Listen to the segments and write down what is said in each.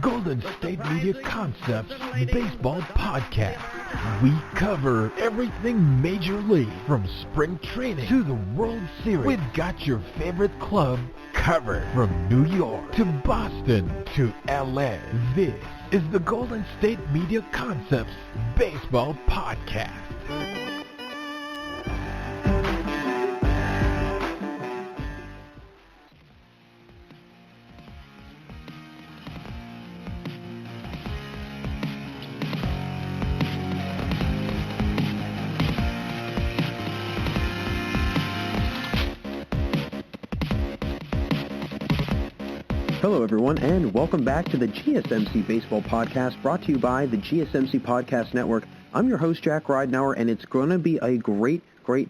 Golden State Media Concepts Baseball Podcast. We cover everything Major League, from spring training to the World Series. We've got your favorite club covered, from New York to Boston to LA. This is the Golden State Media Concepts Baseball Podcast. Hello, everyone, and welcome back to the GSMC Baseball Podcast, brought to you by the GSMC Podcast Network. I'm your host, Jack Ridenauer, and it's going to be a great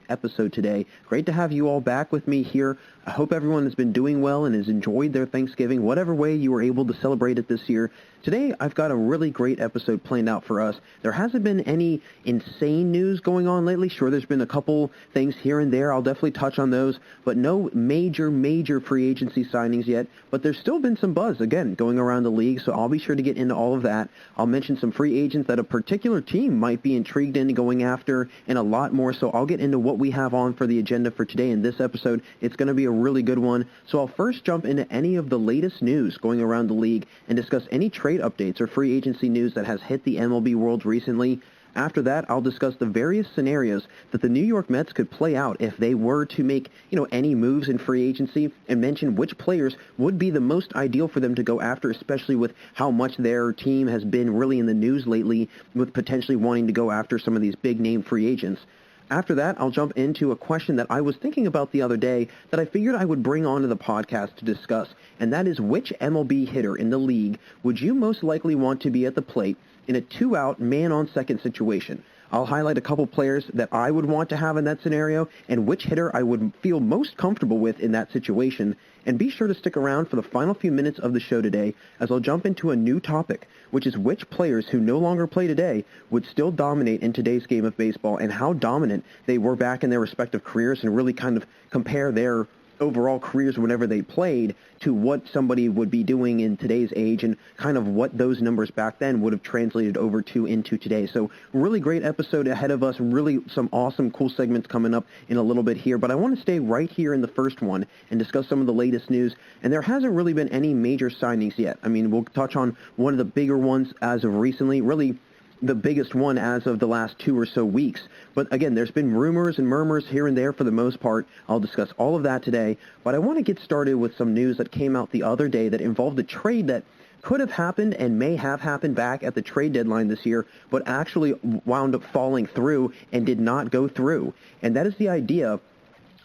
episode today. Great to have you all back with me here. I hope everyone has been doing well and has enjoyed their Thanksgiving, whatever way you were able to celebrate it this year. Today, I've got a really great episode planned out for us. There hasn't been any insane news going on lately. Sure, there's been a couple things here and there. I'll definitely touch on those, but no major free agency signings yet. But there's still been some buzz, again, going around the league, so I'll be sure to get into all of that. I'll mention some free agents that a particular team might be intrigued in going after, and a lot more, so I'll get into what we have on for the agenda for today in this episode. It's going to be a really good one. So I'll first jump into any of the latest news going around the league and discuss any trade updates or free agency news that has hit the MLB world recently. After that, I'll discuss the various scenarios that the New York Mets could play out if they were to make, any moves in free agency, and mention which players would be the most ideal for them to go after, especially with how much their team has been really in the news lately with potentially wanting to go after some of these big-name free agents. After that, I'll jump into a question that I was thinking about the other day that I figured I would bring onto the podcast to discuss, and that is, which MLB hitter in the league would you most likely want to be at the plate in a two-out, man-on-second situation? I'll highlight a couple players that I would want to have in that scenario and which hitter I would feel most comfortable with in that situation. And be sure to stick around for the final few minutes of the show today, as I'll jump into a new topic, which is which players who no longer play today would still dominate in today's game of baseball, and how dominant they were back in their respective careers, and really kind of compare their overall careers whenever they played to what somebody would be doing in today's age, and kind of what those numbers back then would have translated over to into today. So really great episode ahead of us, really some awesome cool segments coming up in a little bit here, but I want to stay right here in the first one and discuss some of the latest news. And there hasn't really been any major signings yet. I mean, we'll touch on one of the bigger ones as of recently, really the biggest one as of the last 2 or so weeks. But again, there's been rumors and murmurs here and there for the most part. I'll discuss all of that today. But I want to get started with some news that came out the other day that involved a trade that could have happened and may have happened back at the trade deadline this year, but actually wound up falling through and did not go through. And that is the idea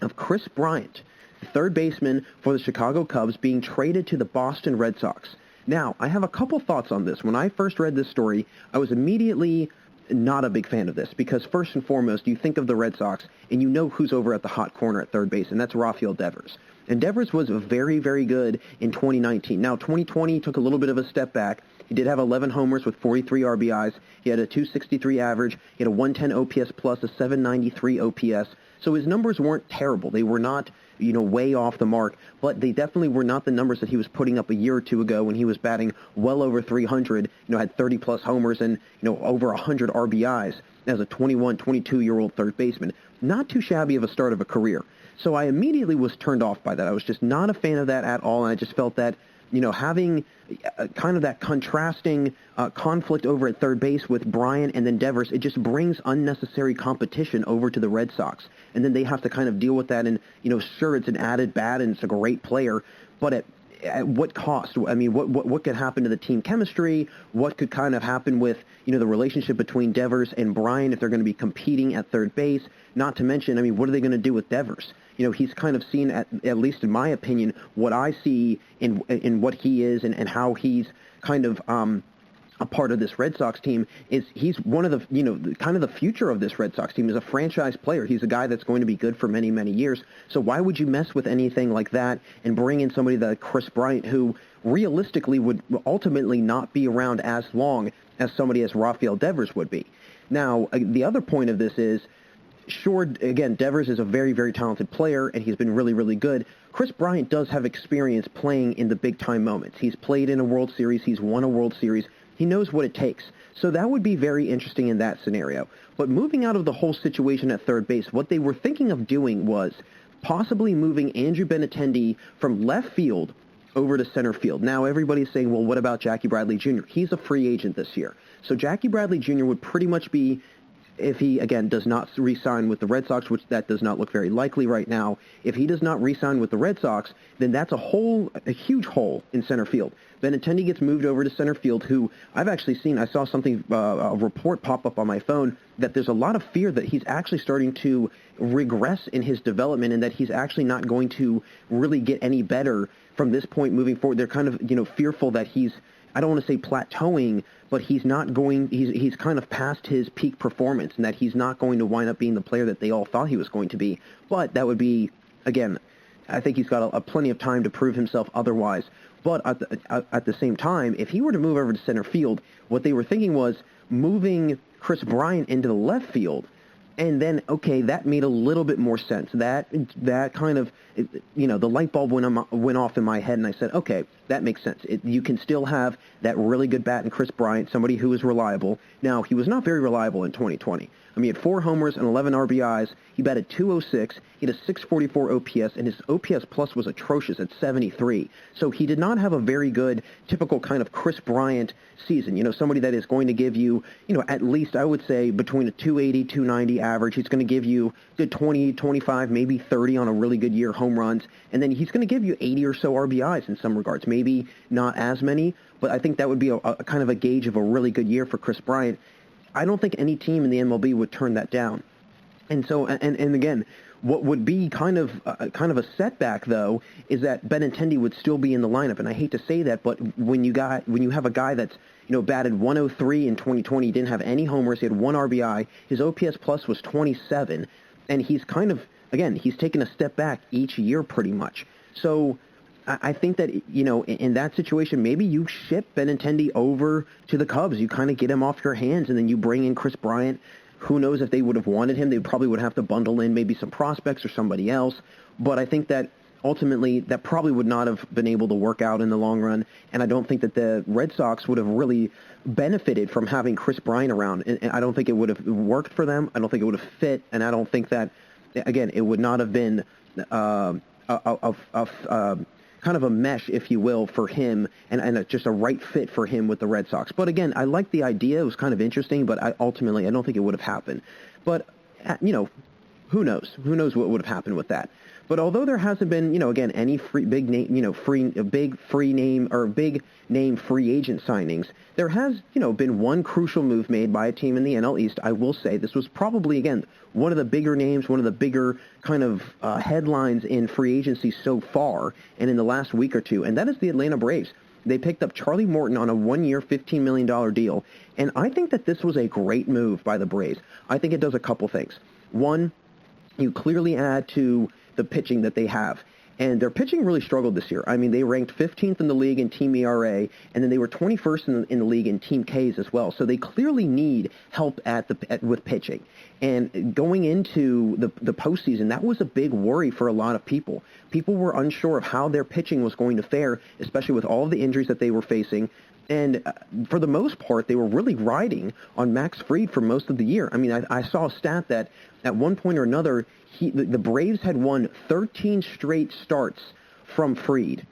of Kris Bryant, the third baseman for the Chicago Cubs, being traded to the Boston Red Sox. Now, I have a couple thoughts on this. When I first read this story, I was immediately not a big fan of this, because first and foremost, you think of the Red Sox, and you know who's over at the hot corner at third base, and that's Rafael Devers. And Devers was very good in 2019. Now, 2020 took a little bit of a step back. He did have 11 homers with 43 RBIs. He had a 263 average. He had a 110 OPS plus, a 793 OPS. So his numbers weren't terrible. They were not, way off the mark, but they definitely were not the numbers that he was putting up a year or two ago when he was batting well over 300, had 30-plus homers and, over 100 RBIs as a 21, 22-year-old third baseman. Not too shabby of a start of a career. So I immediately was turned off by that. I was just not a fan of that at all, and I just felt that, having kind of that contrasting conflict over at third base with Bryant and then Devers, it just brings unnecessary competition over to the Red Sox. And then they have to kind of deal with that, and, sure, it's an added bat and it's a great player, but at what cost? I mean, what could happen to the team chemistry? What could kind of happen with, the relationship between Devers and Bryant if they're going to be competing at third base? Not to mention, I mean, what are they going to do with Devers? He's kind of seen, at least in my opinion, what I see in what he is and how he's kind of a part of this Red Sox team, is he's one of the, kind of the future of this Red Sox team. Is a franchise player. He's a guy that's going to be good for many years. So why would you mess with anything like that and bring in somebody like Kris Bryant, who realistically would ultimately not be around as long as somebody as Rafael Devers would be? Now, the other point of this is, sure, again, Devers is a very, very talented player, and he's been really, really good. Kris Bryant does have experience playing in the big-time moments. He's played in a World Series. He's won a World Series. He knows what it takes. So that would be very interesting in that scenario. But moving out of the whole situation at third base, what they were thinking of doing was possibly moving Andrew Benintendi from left field over to center field. Now, everybody's saying, well, what about Jackie Bradley Jr.? He's a free agent this year. So Jackie Bradley Jr. would pretty much be, if he, again, does not re-sign with the Red Sox, which that does not look very likely right now, if he does not re-sign with the Red Sox, then that's a huge hole in center field. Benintendi gets moved over to center field, who I've actually seen, I saw something, a report pop up on my phone, that there's a lot of fear that he's actually starting to regress in his development and that he's actually not going to really get any better from this point moving forward. They're kind of, fearful that he's, I don't want to say plateauing, but he's kind of past his peak performance and that he's not going to wind up being the player that they all thought he was going to be. But that would be, again, I think he's got a plenty of time to prove himself otherwise. But at the same time, if he were to move over to center field, what they were thinking was moving Kris Bryant into the left field. And then, okay, that made a little bit more sense. That kind of, the light bulb went off in my head, and I said, okay, that makes sense. You can still have that really good bat in Kris Bryant, somebody who is reliable. Now, he was not very reliable in 2020. I mean, he had 4 homers and 11 RBIs. He batted .206. He had a .644 OPS, and his OPS plus was atrocious at 73. So he did not have a very good, typical kind of Kris Bryant season. Somebody that is going to give you, at least I would say between a 280, 290 average. He's going to give you good 20, 25, maybe 30 on a really good year home runs. And then he's going to give you 80 or so RBIs in some regards. Maybe not as many, but I think that would be a kind of a gauge of a really good year for Kris Bryant. I don't think any team in the MLB would turn that down. And so, and again, what would be kind of a setback though is that Benintendi would still be in the lineup. And I hate to say that, but when you have a guy that's batted 103 in 2020, he didn't have any homers, he had 1 RBI, his OPS plus was 27, and he's kind of, again, he's taken a step back each year pretty much. So I think that, in that situation, maybe you ship Benintendi over to the Cubs. You kind of get him off your hands, and then you bring in Kris Bryant. Who knows if they would have wanted him? They probably would have to bundle in maybe some prospects or somebody else. But I think that ultimately that probably would not have been able to work out in the long run, and I don't think that the Red Sox would have really benefited from having Kris Bryant around. And I don't think it would have worked for them. I don't think it would have fit, and I don't think that, again, it would not have been kind of a mesh, if you will, for him, and just a right fit for him with the Red Sox. But again, I like the idea. It was kind of interesting, but ultimately I don't think it would have happened. But, who knows? Who knows what would have happened with that? But although there hasn't been, again, any big name free agent signings, there has, been one crucial move made by a team in the NL East. I will say this was probably, again, one of the bigger names, one of the bigger kind of headlines in free agency so far and in the last week or two, and that is the Atlanta Braves. They picked up Charlie Morton on a 1-year, $15 million deal, and I think that this was a great move by the Braves. I think it does a couple things. One, you clearly add to the pitching that they have. And their pitching really struggled this year. I mean, they ranked 15th in the league in team ERA, and then they were 21st in the league in team Ks as well. So they clearly need help with pitching. And going into the postseason, that was a big worry for a lot of people. People were unsure of how their pitching was going to fare, especially with all of the injuries that they were facing. And for the most part, they were really riding on Max Fried for most of the year. I mean, I saw a stat that at one point or another, the Braves had won 13 straight starts from Fried,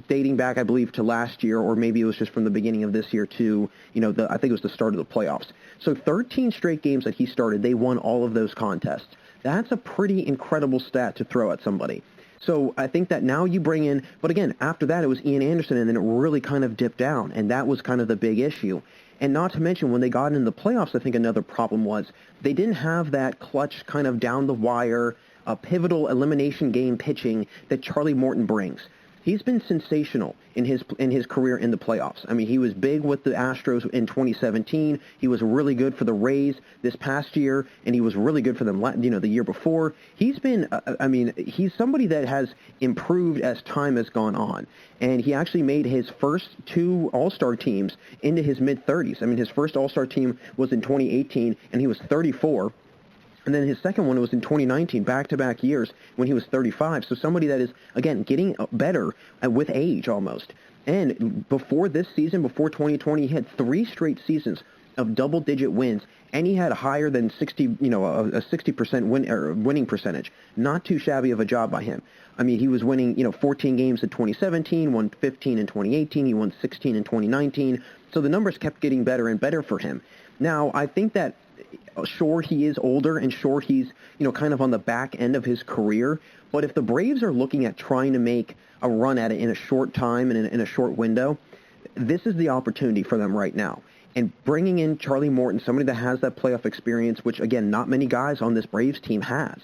dating back, I believe, to last year, or maybe it was just from the beginning of this year to, I think it was the start of the playoffs. So 13 straight games that he started, they won all of those contests. That's a pretty incredible stat to throw at somebody. So I think that now you bring in, but again, after that it was Ian Anderson, and then it really kind of dipped down, and that was kind of the big issue. And not to mention, when they got into the playoffs, I think another problem was they didn't have that clutch kind of down-the-wire, pivotal elimination game pitching that Charlie Morton brings. He's been sensational in his career in the playoffs. I mean, he was big with the Astros in 2017. He was really good for the Rays this past year, and he was really good for them, the year before. He's been, he's somebody that has improved as time has gone on. And he actually made his first 2 All-Star teams into his mid-30s. I mean, his first All-Star team was in 2018, and he was 34. And then his second one was in 2019, back-to-back years when he was 35. So somebody that is, again, getting better with age almost. And before this season, before 2020, he had 3 straight seasons of double-digit wins, and he had higher than 60, a 60% winning percentage. Not too shabby of a job by him. I mean, he was winning, 14 games in 2017, won 15 in 2018, he won 16 in 2019. So the numbers kept getting better and better for him. Now, I think that sure, he is older, and sure, he's, kind of on the back end of his career. But if the Braves are looking at trying to make a run at it in a short time and in a short window, this is the opportunity for them right now. And bringing in Charlie Morton, somebody that has that playoff experience, which, again, not many guys on this Braves team have.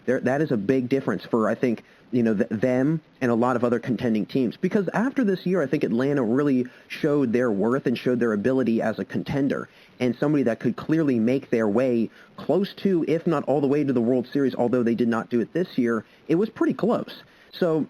That is a big difference for, I think, them and a lot of other contending teams. Because after this year, I think Atlanta really showed their worth and showed their ability as a contender and somebody that could clearly make their way close to, if not all the way to the World Series, although they did not do it this year. It was pretty close. So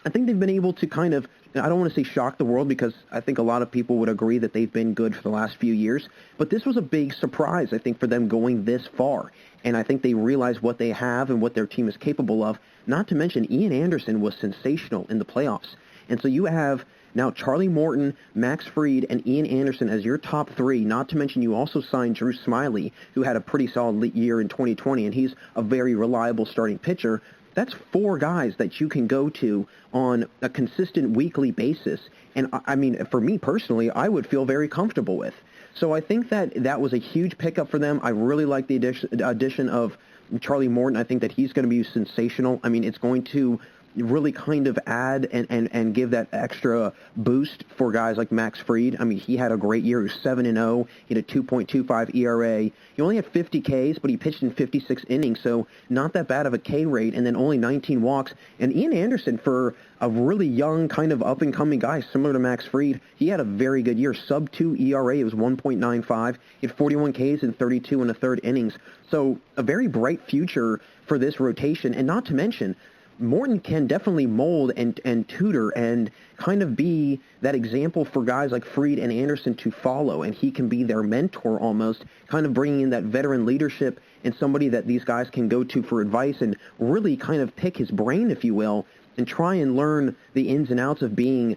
I think they've been able to kind of, I don't want to say shock the world, because I think a lot of people would agree that they've been good for the last few years. But this was a big surprise, I think, for them going this far. And I think they realize what they have and what their team is capable of. Not to mention, Ian Anderson was sensational in the playoffs. And so you have now Charlie Morton, Max Fried, and Ian Anderson as your top 3. Not to mention you also signed Drew Smyly, who had a pretty solid year in 2020, and he's a very reliable starting pitcher. That's 4 guys that you can go to on a consistent weekly basis. And, I mean, for me personally, I would feel very comfortable with. So I think that was a huge pickup for them. I really like the addition of Charlie Morton. I think that he's going to be sensational. I mean, it's going to really kind of add and give that extra boost for guys like Max Fried. I mean, he had a great year. He was 7-0. He had a 2.25 ERA. He only had 50 Ks, but he pitched in 56 innings, so not that bad of a K rate, and then only 19 walks. And Ian Anderson, for a really young kind of up-and-coming guy, similar to Max Fried, he had a very good year. Sub-2 ERA, it was 1.95. He had 41 Ks in 32 and a third innings. So a very bright future for this rotation, and not to mention, Morton can definitely mold and tutor and kind of be that example for guys like Fried and Anderson to follow, and he can be their mentor almost, kind of bringing in that veteran leadership and somebody that these guys can go to for advice and really kind of pick his brain, if you will, and try and learn the ins and outs of being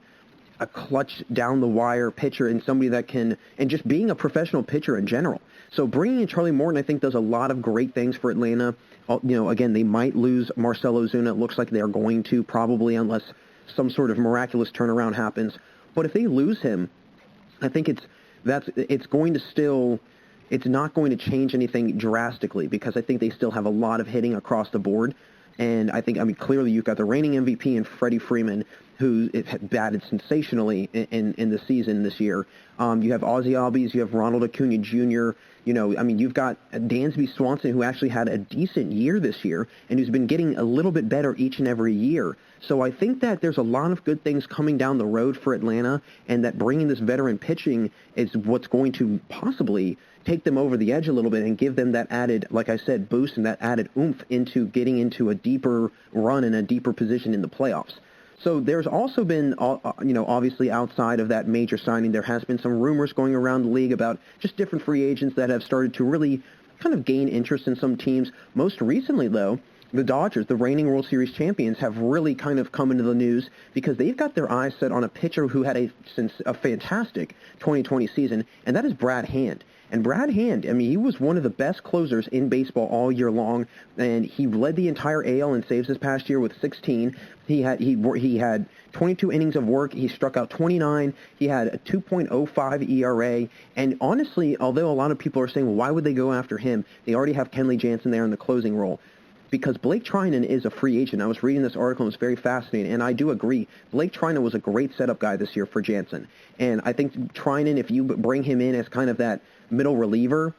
a clutch down-the-wire pitcher and somebody that can, and just being a professional pitcher in general. So bringing in Charlie Morton, I think, does a lot of great things for Atlanta. Again, they might lose Marcell Ozuna. It looks like they're going to, probably, unless some sort of miraculous turnaround happens. But if they lose him, I think it's not going to change anything drastically, because I think they still have a lot of hitting across the board. And I mean, clearly you've got the reigning MVP in Freddie Freeman, who batted sensationally in the season this year. You have Ozzie Albies, you have Ronald Acuna Jr., you've got Dansby Swanson, who actually had a decent year this year and who's been getting a little bit better each and every year. So I think that there's a lot of good things coming down the road for Atlanta, and that bringing this veteran pitching is what's going to possibly take them over the edge a little bit and give them that added, like I said, boost and that added oomph into getting into a deeper run and a deeper position in the playoffs. So there's also been, obviously outside of that major signing, there has been some rumors going around the league about just different free agents that have started to really kind of gain interest in some teams. Most recently, though, the Dodgers, the reigning World Series champions, have really kind of come into the news because they've got their eyes set on a pitcher who had a fantastic 2020 season, and that is Brad Hand. And Brad Hand, he was one of the best closers in baseball all year long, and he led the entire AL in saves this past year with 16. He had 22 innings of work. He struck out 29. He had a 2.05 ERA. And honestly, although a lot of people are saying, well, why would they go after him? They already have Kenley Jansen there in the closing role. Because Blake Trinin is a free agent. I was reading this article, and it's very fascinating, and I do agree. Blake Trinin was a great setup guy this year for Jansen. And I think Trinin, if you bring him in as kind of that middle reliever,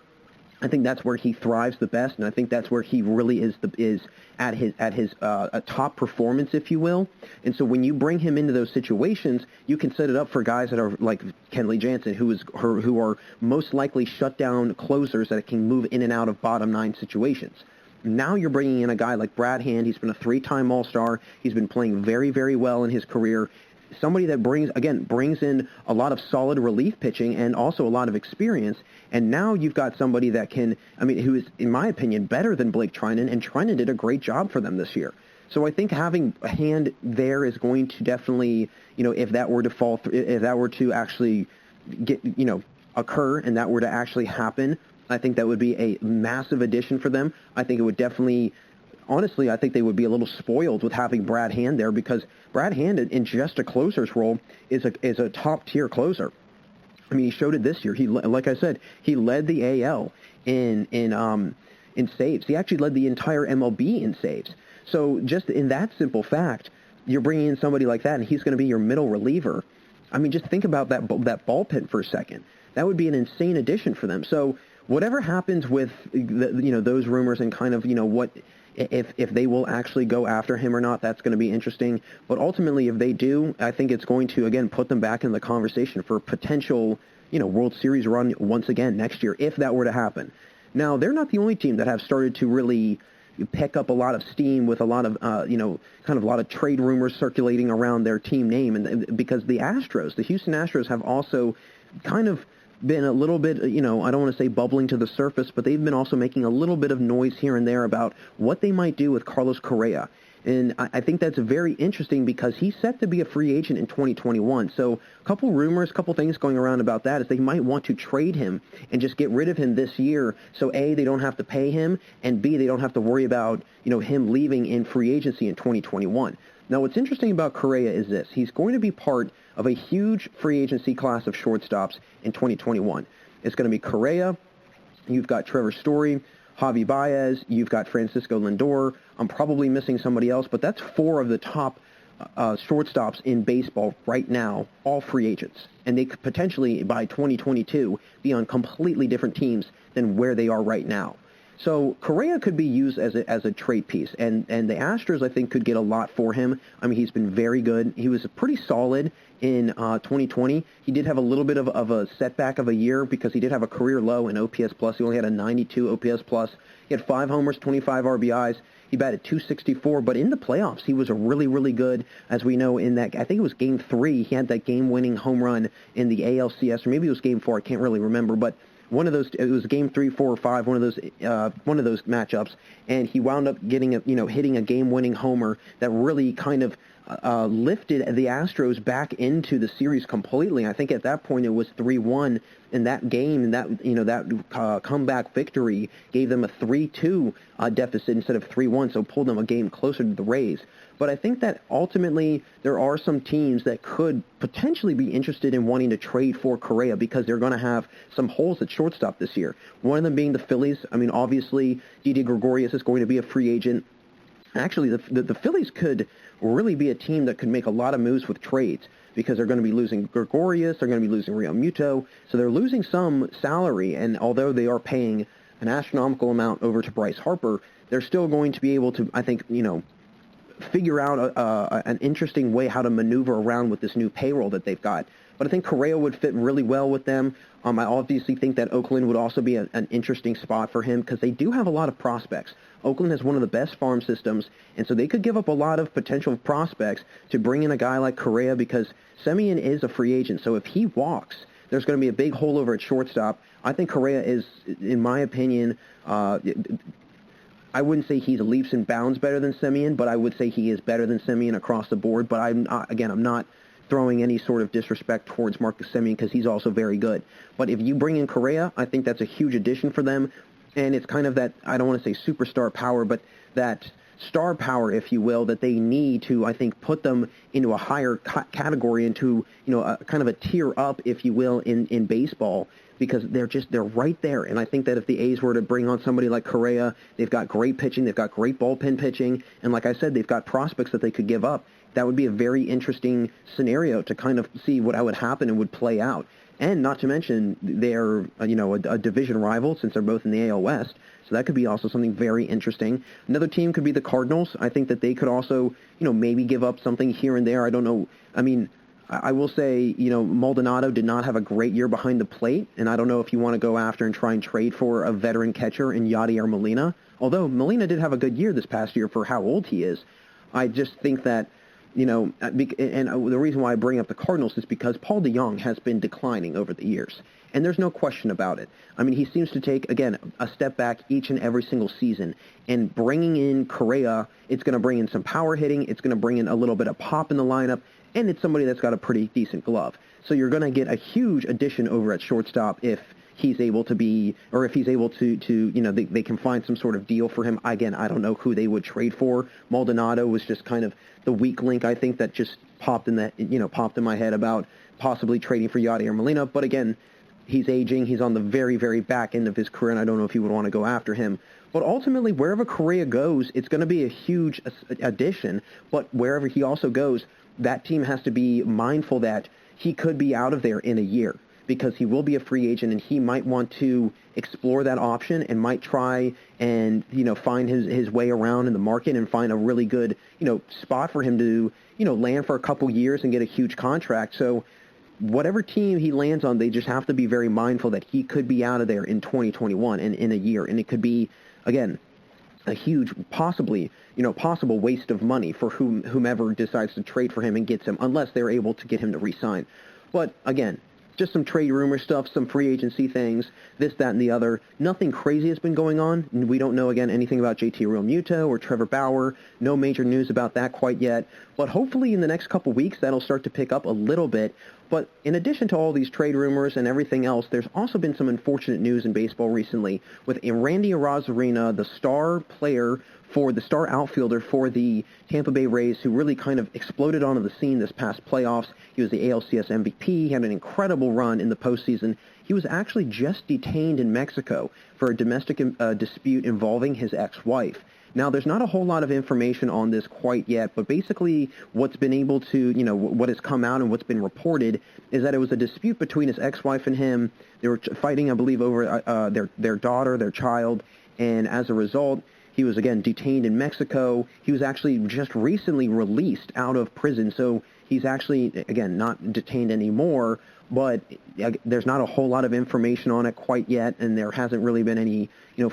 I think that's where he thrives the best, and I think that's where he really is at his top performance, if you will. And so when you bring him into those situations, you can set it up for guys that are like Kenley Jansen, who are most likely shutdown closers that can move in and out of bottom 9 situations. Now you're bringing in a guy like Brad Hand. He's been a 3-time All-Star. He's been playing very, very well in his career. somebody that brings in a lot of solid relief pitching and also a lot of experience. And now you've got somebody that who is, in my opinion, better than Blake Trinin, and Trinin did a great job for them this year. So I think having a hand there is going to definitely, if that were to fall through, if that were to actually occur and that were to actually happen, I think that would be a massive addition for them. I think it would definitely, honestly, I think they would be a little spoiled with having Brad Hand there, because Brad Hand in just a closer's role is a top-tier closer. I mean, he showed it this year. Like I said, he led the AL in saves. He actually led the entire MLB in saves. So just in that simple fact, you're bringing in somebody like that, and he's going to be your middle reliever. I mean, just think about that bullpen for a second. That would be an insane addition for them. So whatever happens with those rumors and kind of what if they will actually go after him or not, that's going to be interesting. But ultimately, if they do, I think it's going to again put them back in the conversation for a potential World Series run once again next year, if that were to happen. Now, they're not the only team that have started to really pick up a lot of steam with a lot of kind of a lot of trade rumors circulating around their team name, and because the Houston Astros have also kind of been a little bit, I don't want to say bubbling to the surface, but they've been also making a little bit of noise here and there about what they might do with Carlos Correa. And I think that's very interesting because he's set to be a free agent in 2021. So a couple rumors, couple things going around about that is they might want to trade him and just get rid of him this year. So A, they don't have to pay him, and B, they don't have to worry about, him leaving in free agency in 2021. Now, what's interesting about Correa is this. He's going to be part of a huge free agency class of shortstops in 2021. It's going to be Correa. You've got Trevor Story, Javi Baez, you've got Francisco Lindor. I'm probably missing somebody else, but that's 4 of the top shortstops in baseball right now, all free agents. And they could potentially, by 2022, be on completely different teams than where they are right now. So Correa could be used as a trade piece, and the Astros, I think, could get a lot for him. I mean, he's been very good. He was pretty solid in 2020. He did have a little bit of a setback of a year because he did have a career low in OPS+. He only had a 92 OPS+. He had 5 homers, 25 RBIs. He batted .264, but in the playoffs, he was a really, really good, as we know, in that, I think it was Game 3, he had that game-winning home run in the ALCS, or maybe it was Game 4, I can't really remember, but one of those, it was Game 3, 4, or 5, one of those matchups, and he wound up getting hitting a game-winning homer that really kind of lifted the Astros back into the series completely. I think at that point it was 3-1 in that game, and that comeback victory gave them a 3-2 deficit instead of 3-1, so pulled them a game closer to the Rays. But I think that ultimately there are some teams that could potentially be interested in wanting to trade for Correa because they're going to have some holes at shortstop this year. One of them being the Phillies. I mean, obviously, Didi Gregorius is going to be a free agent. Actually, the Phillies could really be a team that could make a lot of moves with trades because they're going to be losing Gregorius, they're going to be losing Real Muto, so they're losing some salary, and although they are paying an astronomical amount over to Bryce Harper, they're still going to be able to, I think, figure out an interesting way how to maneuver around with this new payroll that they've got. But I think Correa would fit really well with them. I obviously think that Oakland would also be an interesting spot for him because they do have a lot of prospects. Oakland has one of the best farm systems, and so they could give up a lot of potential prospects to bring in a guy like Correa because Semien is a free agent. So if he walks, there's going to be a big hole over at shortstop. I think Correa is, in my opinion, I wouldn't say he's leaps and bounds better than Semien, but I would say he is better than Semien across the board. But I'm not throwing any sort of disrespect towards Marcus Semien because he's also very good. But if you bring in Correa, I think that's a huge addition for them. And it's kind of that, I don't want to say superstar power, but that star power, if you will, that they need to, I think, put them into a higher category, into, kind of a tier up, if you will, in baseball, because they're right there. And I think that if the A's were to bring on somebody like Correa, they've got great pitching, they've got great bullpen pitching, and like I said, they've got prospects that they could give up. That would be a very interesting scenario to kind of see what would happen and would play out. And not to mention, they're, a division rival since they're both in the AL West. So that could be also something very interesting. Another team could be the Cardinals. I think that they could also, maybe give up something here and there. I don't know. I mean, I will say, Maldonado did not have a great year behind the plate. And I don't know if you want to go after and try and trade for a veteran catcher in Yadier Molina. Although Molina did have a good year this past year for how old he is. I just think that the reason why I bring up the Cardinals is because Paul DeJong has been declining over the years, and there's no question about it. I mean, he seems to take, again, a step back each and every single season, and bringing in Correa, it's going to bring in some power hitting, it's going to bring in a little bit of pop in the lineup, and it's somebody that's got a pretty decent glove. So you're going to get a huge addition over at shortstop if he's able to be, or if he's able to they can find some sort of deal for him. Again, I don't know who they would trade for. Maldonado was just kind of the weak link, I think, that just popped in my head about possibly trading for Yadier Molina. But again, he's aging. He's on the very, very back end of his career, and I don't know if you would want to go after him. But ultimately, wherever Correa goes, it's going to be a huge addition. But wherever he also goes, that team has to be mindful that he could be out of there in a year, because he will be a free agent, and he might want to explore that option and might try and, find his way around in the market and find a really good, spot for him to, land for a couple years and get a huge contract. So whatever team he lands on, they just have to be very mindful that he could be out of there in 2021 and in a year. And it could be, again, a huge, possible waste of money for whomever decides to trade for him and gets him, unless they're able to get him to re-sign. But again, just some trade rumor stuff, some free agency things, this, that, and the other. Nothing crazy has been going on. We don't know, again, anything about JT Realmuto or Trevor Bauer. No major news about that quite yet. But hopefully in the next couple weeks, that'll start to pick up a little bit. But in addition to all these trade rumors and everything else, there's also been some unfortunate news in baseball recently with Randy Rosarina, the star outfielder for the Tampa Bay Rays, who really kind of exploded onto the scene this past playoffs. He was the ALCS MVP. He had an incredible run in the postseason. He was actually just detained in Mexico for a domestic dispute involving his ex-wife. Now, there's not a whole lot of information on this quite yet, but basically what's been able to, what has come out and what's been reported is that it was a dispute between his ex-wife and him. They were fighting, I believe, over their daughter, their child, and as a result, he was, again, detained in Mexico. He was actually just recently released out of prison, so he's actually, again, not detained anymore, but there's not a whole lot of information on it quite yet, and there hasn't really been any,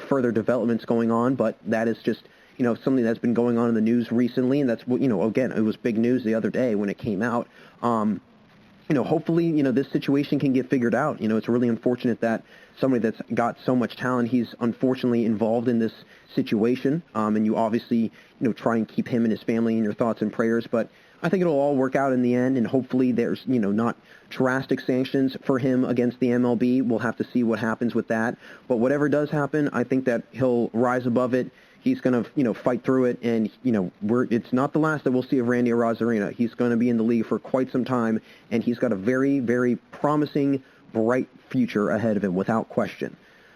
further developments going on, but that is just, something that's been going on in the news recently, and that's, again, it was big news the other day when it came out. Hopefully, this situation can get figured out. It's really unfortunate that somebody that's got so much talent, he's unfortunately involved in this situation, and you obviously, try and keep him and his family in your thoughts and prayers, but I think it'll all work out in the end, and hopefully there's, not drastic sanctions for him against the MLB. We'll have to see what happens with that, but whatever does happen, I think that he'll rise above it. He's going to, fight through it, and, it's not the last that we'll see of Randy Rosarina. He's going to be in the league for quite some time, and he's got a very, very promising, bright future ahead of him, without question.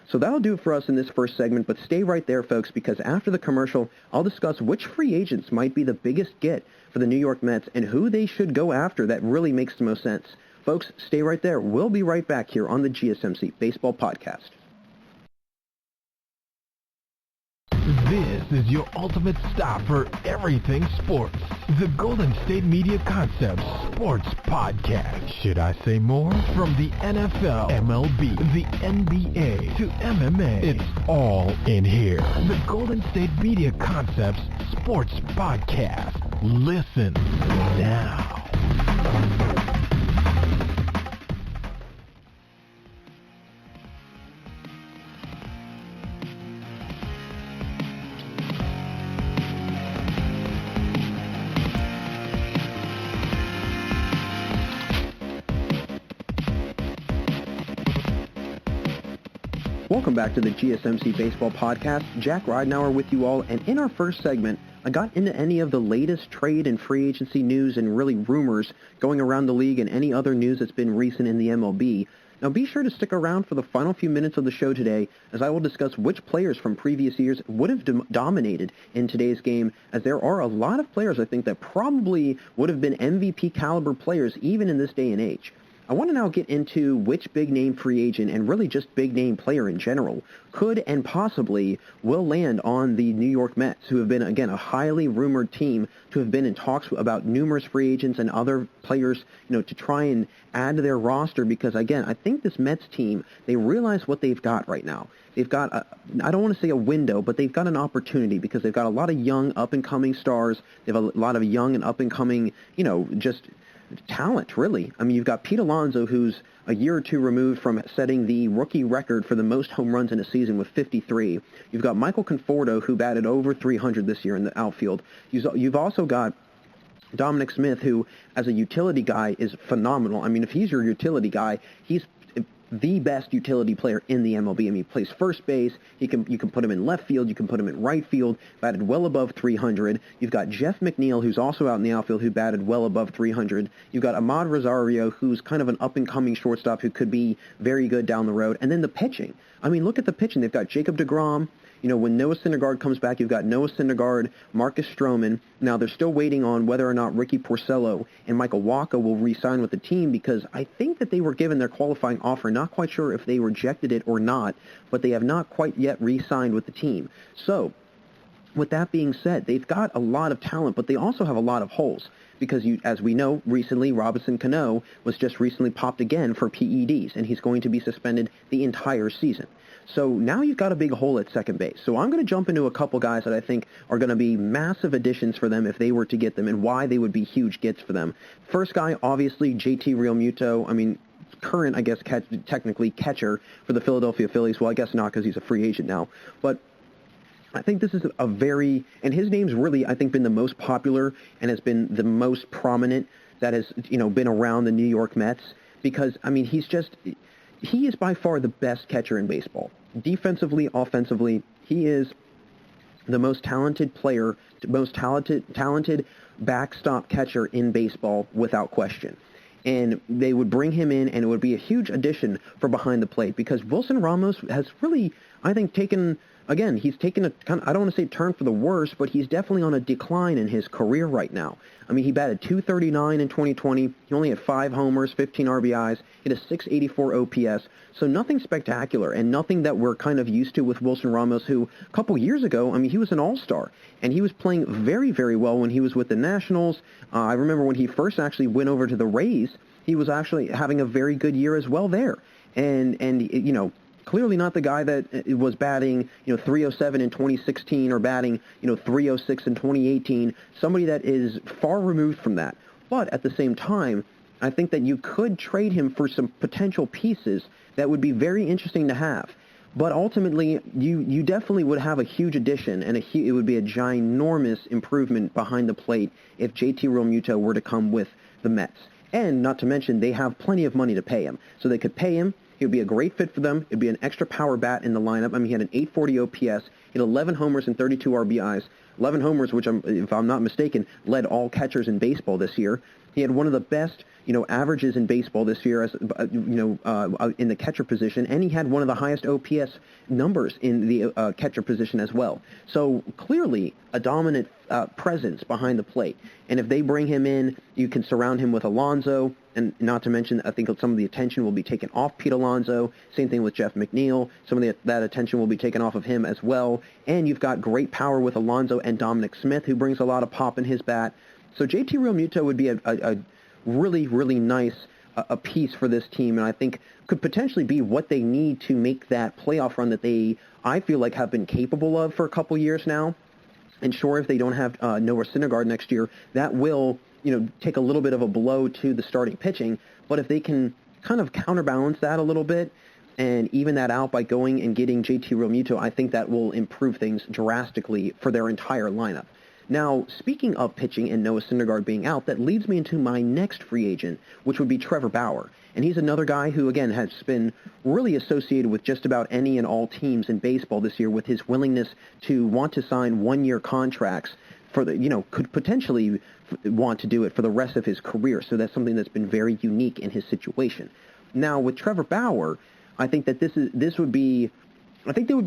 So that'll do it for us in this first segment, but stay right there, folks, because after the commercial, I'll discuss which free agents might be the biggest get for the New York Mets and who they should go after that really makes the most sense. Folks, stay right there. We'll be right back here on the GSMC Baseball Podcast. This is your ultimate stop for everything sports. The Golden State Media Concepts Sports Podcast. Should I say more? From the NFL, MLB, the NBA, to MMA, it's all in here. The Golden State Media Concepts Sports Podcast. Listen now. Welcome back to the GSMC Baseball Podcast. Jack Ridenauer with you all, and in our first segment, I got into any of the latest trade and free agency news and really rumors going around the league and any other news that's been recent in the MLB. Now be sure to stick around for the final few minutes of the show today, as I will discuss which players from previous years would have dominated in today's game, as there are a lot of players I think that probably would have been MVP caliber players even in this day and age. I want to now get into which big-name free agent and really just big-name player in general could and possibly will land on the New York Mets, who have been, again, a highly rumored team to have been in talks about numerous free agents and other players, to try and add to their roster because, again, I think this Mets team, they realize what they've got right now. They've got, I don't want to say a window, but they've got an opportunity because they've got a lot of young, up-and-coming stars. They have a lot of young and up-and-coming, just talent, really. I mean, you've got Pete Alonso, who's a year or two removed from setting the rookie record for the most home runs in a season with 53. You've got Michael Conforto, who batted over 300 this year in the outfield. You've also got Dominic Smith, who, as a utility guy, is phenomenal. I mean, if he's your utility guy, he's the best utility player in the MLB. I mean, he plays first base. You can put him in left field. You can put him in right field. Batted well above 300. You've got Jeff McNeil, who's also out in the outfield, who batted well above 300. You've got Ahmad Rosario, who's kind of an up-and-coming shortstop who could be very good down the road. And then the pitching. I mean, look at the pitching. They've got Jacob Degrom. When Noah Syndergaard comes back, you've got Noah Syndergaard, Marcus Stroman. Now, they're still waiting on whether or not Ricky Porcello and Michael Wacha will re-sign with the team because I think that they were given their qualifying offer. Not quite sure if they rejected it or not, but they have not quite yet re-signed with the team. So, with that being said, they've got a lot of talent, but they also have a lot of holes because, as we know, recently Robinson Cano was just recently popped again for PEDs, and he's going to be suspended the entire season. So now you've got a big hole at second base. So I'm going to jump into a couple guys that I think are going to be massive additions for them if they were to get them and why they would be huge gets for them. First guy, obviously, JT Realmuto. I mean, current, I guess, technically catcher for the Philadelphia Phillies. Well, I guess not because he's a free agent now. But I think this is and his name's really, I think, been the most popular and has been the most prominent that has, been around the New York Mets because, I mean, he is by far the best catcher in baseball. Defensively, offensively, he is the most talented player, most talented backstop catcher in baseball without question. And they would bring him in, and it would be a huge addition for behind the plate because Wilson Ramos has really, I think, he's taken a kind of, I don't want to say turn for the worse, but he's definitely on a decline in his career right now. I mean, he batted .239 in 2020. He only had 5 homers, 15 RBIs, hit a .684 OPS. So nothing spectacular and nothing that we're kind of used to with Wilson Ramos, who a couple years ago, I mean, he was an all-star. And he was playing very, very well when he was with the Nationals. I remember when he first actually went over to the Rays, he was actually having a very good year as well there. And clearly not the guy that was batting, 307 in 2016 or batting, 306 in 2018. Somebody that is far removed from that. But at the same time, I think that you could trade him for some potential pieces that would be very interesting to have. But ultimately, you definitely would have a huge addition, and it would be a ginormous improvement behind the plate if JT Realmuto were to come with the Mets. And not to mention, they have plenty of money to pay him. So they could pay him. He would be a great fit for them. It would be an extra power bat in the lineup. I mean, he had an .840 OPS. He had 11 homers and 32 RBIs. 11 homers, which, if I'm not mistaken, led all catchers in baseball this year. He had one of the best, averages in baseball this year, as in the catcher position, and he had one of the highest OPS numbers in the catcher position as well. So clearly a dominant presence behind the plate. And if they bring him in, you can surround him with Alonso, and not to mention, I think some of the attention will be taken off Pete Alonso. Same thing with Jeff McNeil. Some of that attention will be taken off of him as well. And you've got great power with Alonso and Dominic Smith, who brings a lot of pop in his bat. So JT Realmuto would be a really, really nice a piece for this team, and I think could potentially be what they need to make that playoff run that I feel like, have been capable of for a couple years now. And sure, if they don't have Noah Syndergaard next year, that will, take a little bit of a blow to the starting pitching. But if they can kind of counterbalance that a little bit and even that out by going and getting JT Realmuto, I think that will improve things drastically for their entire lineup. Now, speaking of pitching and Noah Syndergaard being out, that leads me into my next free agent, which would be Trevor Bauer. And he's another guy who, again, has been really associated with just about any and all teams in baseball this year with his willingness to want to sign one-year contracts for could potentially want to do it for the rest of his career. So that's something that's been very unique in his situation. Now, with Trevor Bauer, I think that they would be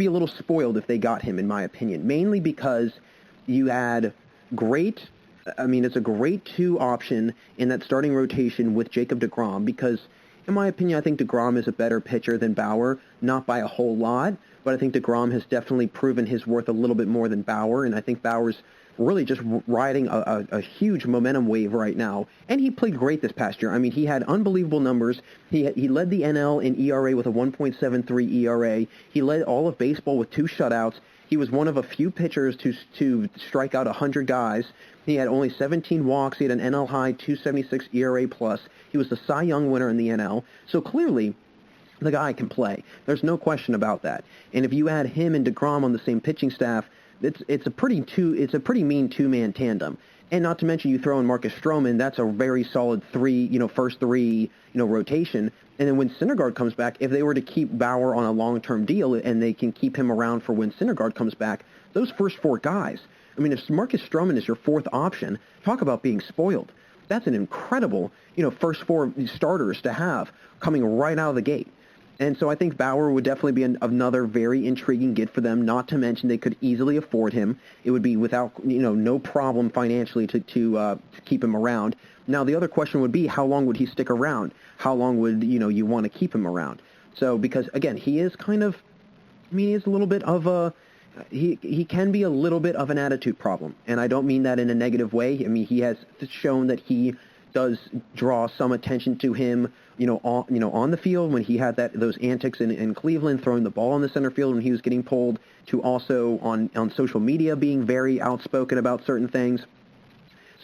a little spoiled if they got him, in my opinion, mainly because you had it's a great 2 option in that starting rotation with Jacob Degrom because In my opinion, I think Degrom is a better pitcher than Bauer, not by a whole lot, but I think Degrom has definitely proven his worth a little bit more than Bauer, and I think Bauer's really just riding a huge momentum wave right now. And he played great this past year. I mean, he had unbelievable numbers. He led the NL in ERA with a 1.73 ERA. He led all of baseball with 2 shutouts. He was one of a few pitchers to strike out 100 guys. He had only 17 walks. He had an NL high 2.76 ERA plus. He was the Cy Young winner in the NL. So clearly, the guy can play. There's no question about that. And if you add him and Degrom on the same pitching staff, it's a pretty mean two-man tandem. And not to mention you throw in Marcus Stroman, that's a very solid first three rotation. And then when Syndergaard comes back, if they were to keep Bauer on a long-term deal and they can keep him around for when Syndergaard comes back, those first 4 guys, I mean, if Marcus Stroman is your 4th option, talk about being spoiled. That's an incredible, first 4 starters to have coming right out of the gate. And so I think Bauer would definitely be another very intriguing get for them, not to mention they could easily afford him. It would be without, no problem financially to keep him around. Now, the other question would be, how long would he stick around? How long would, you want to keep him around? So, because, again, he is he is a little bit of a, he can be a little bit of an attitude problem. And I don't mean that in a negative way. I mean, he has shown that he does draw some attention to him, on the field when he had those antics in Cleveland, throwing the ball in the center field when he was getting pulled, to also on social media being very outspoken about certain things.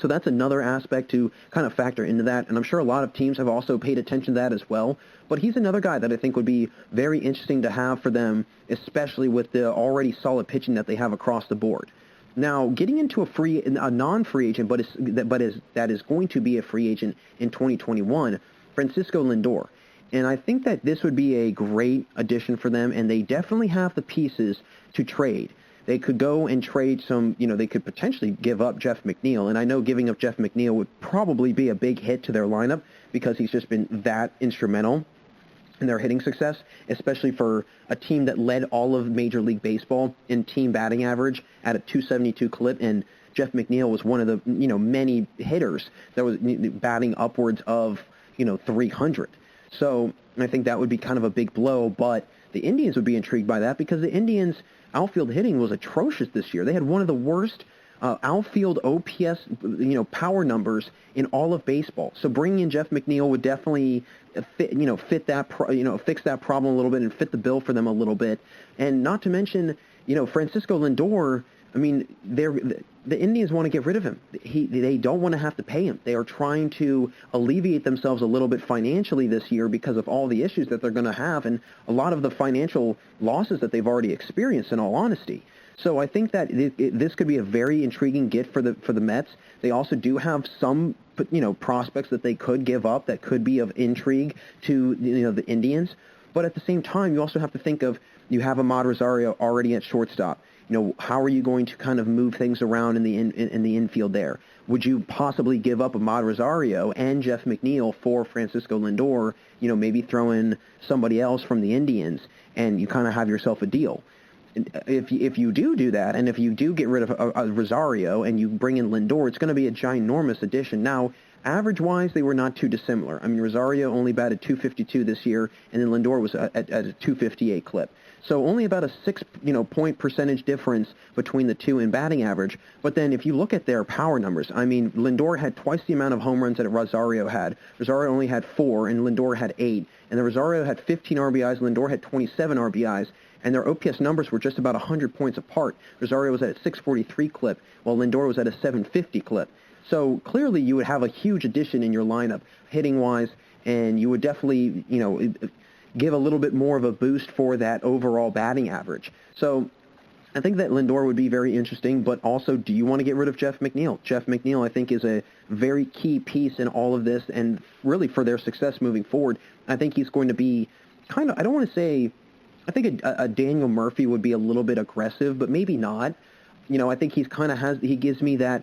So that's another aspect to kind of factor into that, and I'm sure a lot of teams have also paid attention to that as well. But he's another guy that I think would be very interesting to have for them, especially with the already solid pitching that they have across the board. Now, getting into a non-free agent, that is going to be a free agent in 2021, Francisco Lindor. And I think that this would be a great addition for them, and they definitely have the pieces to trade. They could go and trade some, they could potentially give up Jeff McNeil, and I know giving up Jeff McNeil would probably be a big hit to their lineup because he's just been that instrumental in their hitting success, especially for a team that led all of Major League Baseball in team batting average at a 272 clip, and Jeff McNeil was one of the, many hitters that was batting upwards of, 300. So I think that would be kind of a big blow, but the Indians would be intrigued by that because the Indians' outfield hitting was atrocious this year. They had one of the worst outfield OPS, power numbers in all of baseball. So bringing in Jeff McNeil would definitely fix that problem a little bit and fit the bill for them a little bit. And not to mention, Francisco Lindor, I mean, the Indians want to get rid of him. They don't want to have to pay him. They are trying to alleviate themselves a little bit financially this year because of all the issues that they're going to have and a lot of the financial losses that they've already experienced, in all honesty. So I think that this could be a very intriguing get for the Mets. They also do have some, prospects that they could give up that could be of intrigue to, the Indians. But at the same time, you also have to think of, you have Ahmad Rosario already at shortstop. How are you going to kind of move things around in the infield there? Would you possibly give up Ahmad Rosario and Jeff McNeil for Francisco Lindor? Maybe throw in somebody else from the Indians, and you kind of have yourself a deal. If you do that, and if you do get rid of Rosario and you bring in Lindor, it's going to be a ginormous addition. Now, average-wise, they were not too dissimilar. I mean, Rosario only batted .252 this year, and then Lindor was at a .258 clip. So only about a 6 point percentage difference between the two in batting average. But then if you look at their power numbers, I mean, Lindor had twice the amount of home runs that Rosario had. Rosario only had 4, and Lindor had 8. And then Rosario had 15 RBIs, Lindor had 27 RBIs. And their OPS numbers were just about 100 points apart. Rosario was at a 643 clip, while Lindor was at a 750 clip. So clearly you would have a huge addition in your lineup, hitting-wise, and you would definitely, give a little bit more of a boost for that overall batting average. So I think that Lindor would be very interesting, but also, do you want to get rid of Jeff McNeil? Jeff McNeil, I think, is a very key piece in all of this, and really for their success moving forward. I think he's going to be kind of, I don't want to say, I think a Daniel Murphy would be a little bit aggressive, but maybe not. I think he gives me that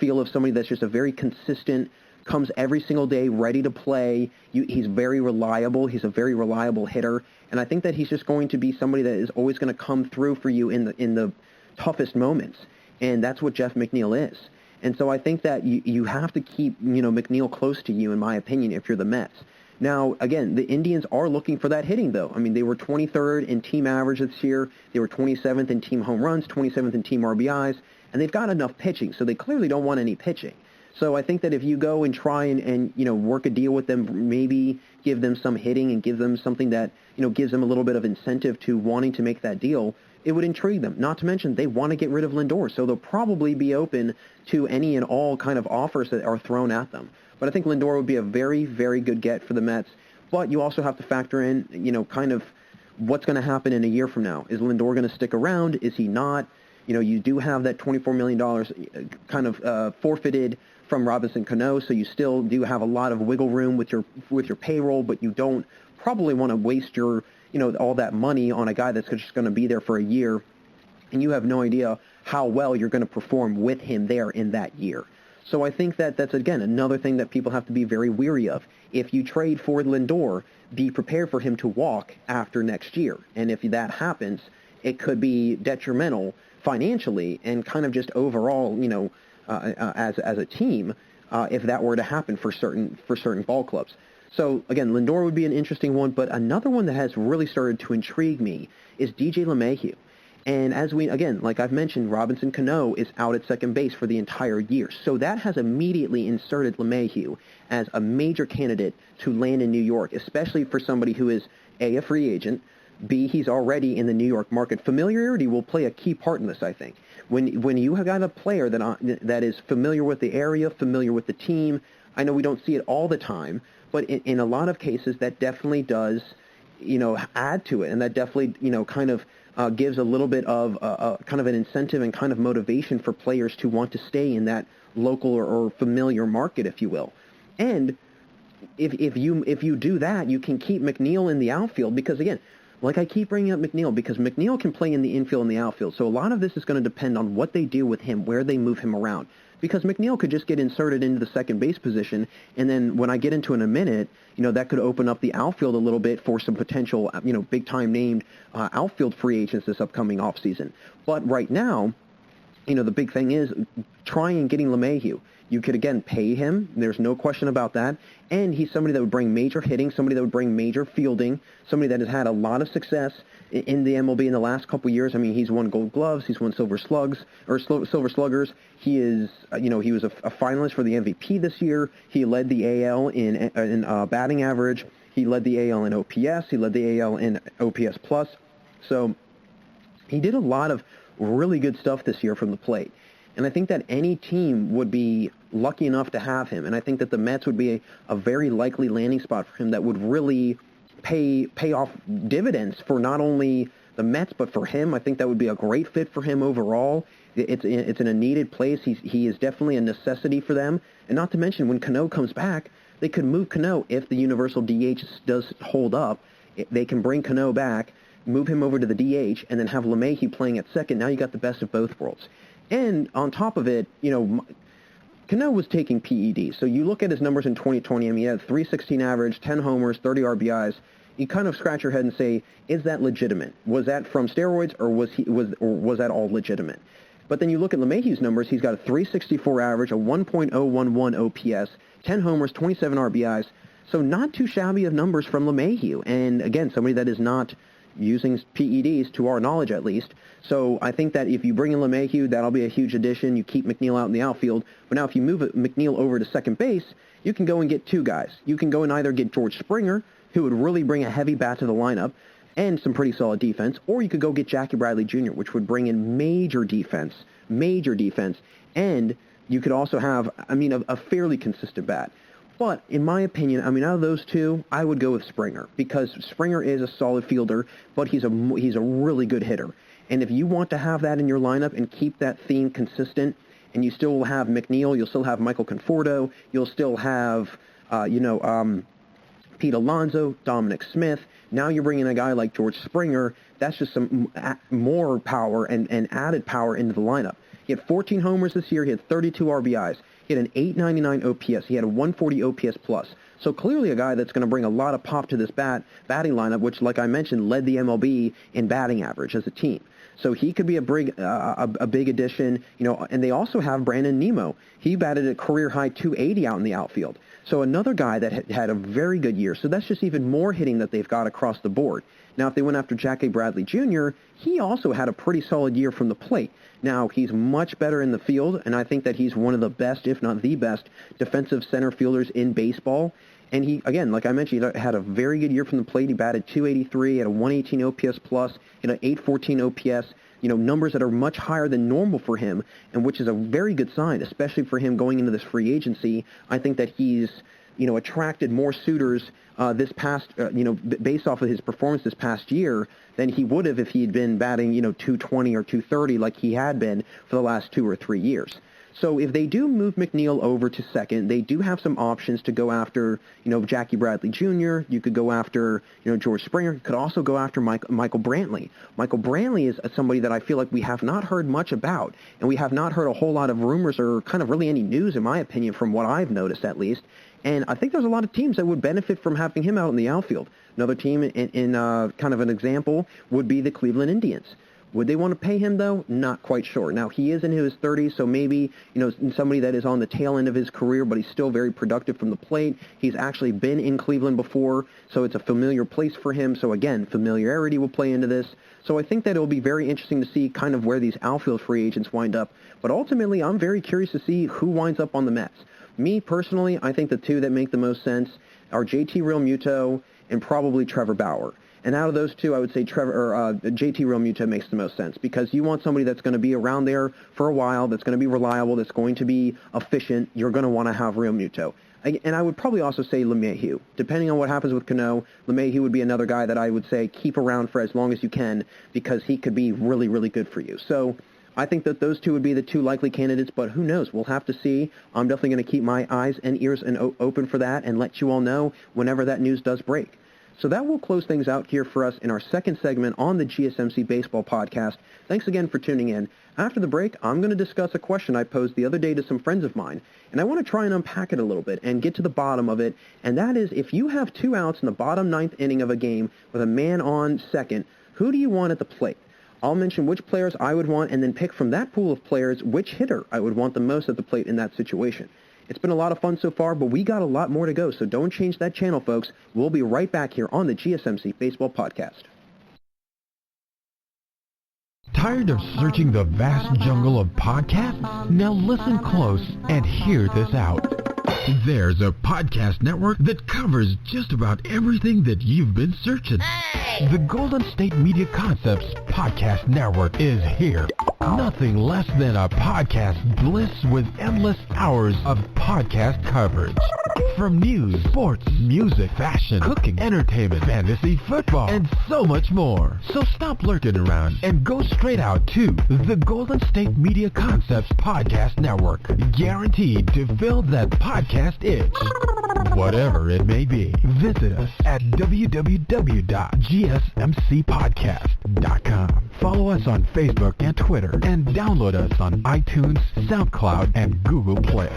feel of somebody that's just a very consistent, comes every single day ready to play. He's very reliable. He's a very reliable hitter. And I think that he's just going to be somebody that is always going to come through for you in the toughest moments. And that's what Jeff McNeil is. And so I think that you have to keep, McNeil close to you, in my opinion, if you're the Mets. Now, again, the Indians are looking for that hitting, though. I mean, they were 23rd in team average this year. They were 27th in team home runs, 27th in team RBIs, and they've got enough pitching, so they clearly don't want any pitching. So I think that if you go and try and work a deal with them, maybe give them some hitting and give them something that, gives them a little bit of incentive to wanting to make that deal, it would intrigue them. Not to mention they want to get rid of Lindor, so they'll probably be open to any and all kind of offers that are thrown at them. But I think Lindor would be a very, very good get for the Mets. But you also have to factor in, kind of what's going to happen in a year from now. Is Lindor going to stick around? Is he not? You do have that $24 million kind of forfeited from Robinson Cano, so you still do have a lot of wiggle room with your payroll, but you don't probably want to waste your all that money on a guy that's just going to be there for a year, and you have no idea how well you're going to perform with him there in that year. So I think that that's, again, another thing that people have to be very weary of. If you trade for Lindor, be prepared for him to walk after next year, and if that happens, it could be detrimental financially and kind of just overall, as a team, if that were to happen for certain ball clubs. So again, Lindor would be an interesting one, but another one that has really started to intrigue me is DJ LeMahieu. And as like I've mentioned, Robinson Cano is out at second base for the entire year. So that has immediately inserted LeMahieu as a major candidate to land in New York, especially for somebody who is A, a free agent, B, he's already in the New York market. Familiarity will play a key part in this, I think. When you have got a player that is familiar with the area, familiar with the team, I know we don't see it all the time, but in a lot of cases that definitely does, add to it, and that definitely, kind of gives a little bit of kind of an incentive and kind of motivation for players to want to stay in that local or familiar market, if you will. And if you do that, you can keep McNeil in the outfield because, again, like I keep bringing up McNeil, because McNeil can play in the infield and the outfield. So a lot of this is going to depend on what they do with him, where they move him around. Because McNeil could just get inserted into the second base position, and then when I get into in a minute, that could open up the outfield a little bit for some potential, big-time named outfield free agents this upcoming offseason. But right now, the big thing is trying getting LeMahieu. You could, again, pay him. There's no question about that. And he's somebody that would bring major hitting, somebody that would bring major fielding, somebody that has had a lot of success in the MLB in the last couple of years. I mean, he's won Gold Gloves. He's won Silver Sluggers. He is, he was a finalist for the MVP this year. He led the AL in batting average. He led the AL in OPS. He led the AL in OPS plus. So he did a lot of really good stuff this year from the plate. And I think that any team would be lucky enough to have him. And I think that the Mets would be a very likely landing spot for him that would really pay off dividends for not only the Mets, but for him. I think that would be a great fit for him overall. It's in a needed place. He is definitely a necessity for them. And not to mention, when Cano comes back, they could move Cano if the universal DH does hold up. They can bring Cano back, move him over to the DH, and then have LeMahieu playing at second. Now you got the best of both worlds. And on top of it, Cano was taking PEDs. So you look at his numbers in 2020. I mean, he had 316 average, 10 homers, 30 RBIs. You kind of scratch your head and say, is that legitimate? Was that from steroids, or was that all legitimate? But then you look at LeMahieu's numbers. He's got a 364 average, a 1.011 OPS, 10 homers, 27 RBIs. So not too shabby of numbers from LeMahieu. And again, somebody that is not using PEDs, to our knowledge at least. So I think that if you bring in LeMahieu, that'll be a huge addition. You keep McNeil out in the outfield. But now if you move McNeil over to second base, you can go and get two guys. You can go and either get George Springer, who would really bring a heavy bat to the lineup, and some pretty solid defense, or you could go get Jackie Bradley Jr., which would bring in major defense, and you could also have, a fairly consistent bat. But in my opinion, out of those two, I would go with Springer, because Springer is a solid fielder, but he's a really good hitter. And if you want to have that in your lineup and keep that theme consistent, and you still will have McNeil, you'll still have Michael Conforto, you'll still have, Pete Alonso, Dominic Smith. Now you're bringing a guy like George Springer. That's just some more power and added power into the lineup. He had 14 homers this year. He had 32 RBIs. He had an 899 OPS. He had a 140 OPS plus. So clearly a guy that's going to bring a lot of pop to this batting lineup, which, like I mentioned, led the MLB in batting average as a team. So he could be a big addition, and they also have Brandon Nemo. He batted a career-high 280 out in the outfield. So another guy that had a very good year. So that's just even more hitting that they've got across the board. Now, if they went after Jackie Bradley Jr., he also had a pretty solid year from the plate. Now, he's much better in the field, and I think that he's one of the best, if not the best, defensive center fielders in baseball. And he, again, like I mentioned, he had a very good year from the plate. He batted .283, had a 118 OPS plus, and an 814 OPS, numbers that are much higher than normal for him, and which is a very good sign, especially for him going into this free agency. I think that he's, attracted more suitors this past, based off of his performance this past year than he would have if he had been batting, 220 or 230 like he had been for the last 2 or 3 years. So if they do move McNeil over to second, they do have some options to go after, Jackie Bradley Jr. You could go after, George Springer. You could also go after Michael Brantley. Michael Brantley is somebody that I feel like we have not heard much about, and we have not heard a whole lot of rumors or kind of really any news, in my opinion, from what I've noticed at least. And I think there's a lot of teams that would benefit from having him out in the outfield. Another team in kind of an example would be the Cleveland Indians. Would they want to pay him, though? Not quite sure. Now, he is in his 30s, so maybe, somebody that is on the tail end of his career, but he's still very productive from the plate. He's actually been in Cleveland before, so it's a familiar place for him. So, again, familiarity will play into this. So I think that it will be very interesting to see kind of where these outfield free agents wind up. But ultimately, I'm very curious to see who winds up on the Mets. Me, personally, I think the two that make the most sense are JT Realmuto and probably Trevor Bauer. And out of those two, I would say JT Realmuto makes the most sense, because you want somebody that's going to be around there for a while, that's going to be reliable, that's going to be efficient. You're going to want to have Realmuto. And I would probably also say LeMahieu. Depending on what happens with Cano, LeMahieu would be another guy that I would say keep around for as long as you can, because he could be really, really good for you. So I think that those two would be the two likely candidates, but who knows? We'll have to see. I'm definitely going to keep my eyes and ears open for that and let you all know whenever that news does break. So that will close things out here for us in our second segment on the GSMC Baseball Podcast. Thanks again for tuning in. After the break, I'm going to discuss a question I posed the other day to some friends of mine, and I want to try and unpack it a little bit and get to the bottom of it, and that is, if you have 2 outs in the bottom 9th inning of a game with a man on second, who do you want at the plate? I'll mention which players I would want and then pick from that pool of players which hitter I would want the most at the plate in that situation. It's been a lot of fun so far, but we got a lot more to go, so don't change that channel, folks. We'll be right back here on the GSMC Baseball Podcast. Tired of searching the vast jungle of podcasts? Now listen close and hear this out. There's a podcast network that covers just about everything that you've been searching. Hey! The Golden State Media Concepts Podcast Network is here. Nothing less than a podcast bliss with endless hours of podcast coverage. From news, sports, music, fashion, cooking, entertainment, fantasy, football, and so much more. So stop lurking around and go straight out to the Golden State Media Concepts Podcast Network. Guaranteed to fill that podcast itch. Whatever it may be, visit us at www.gsmcpodcast.com. Follow us on Facebook and Twitter, and download us on iTunes, SoundCloud, and Google Play.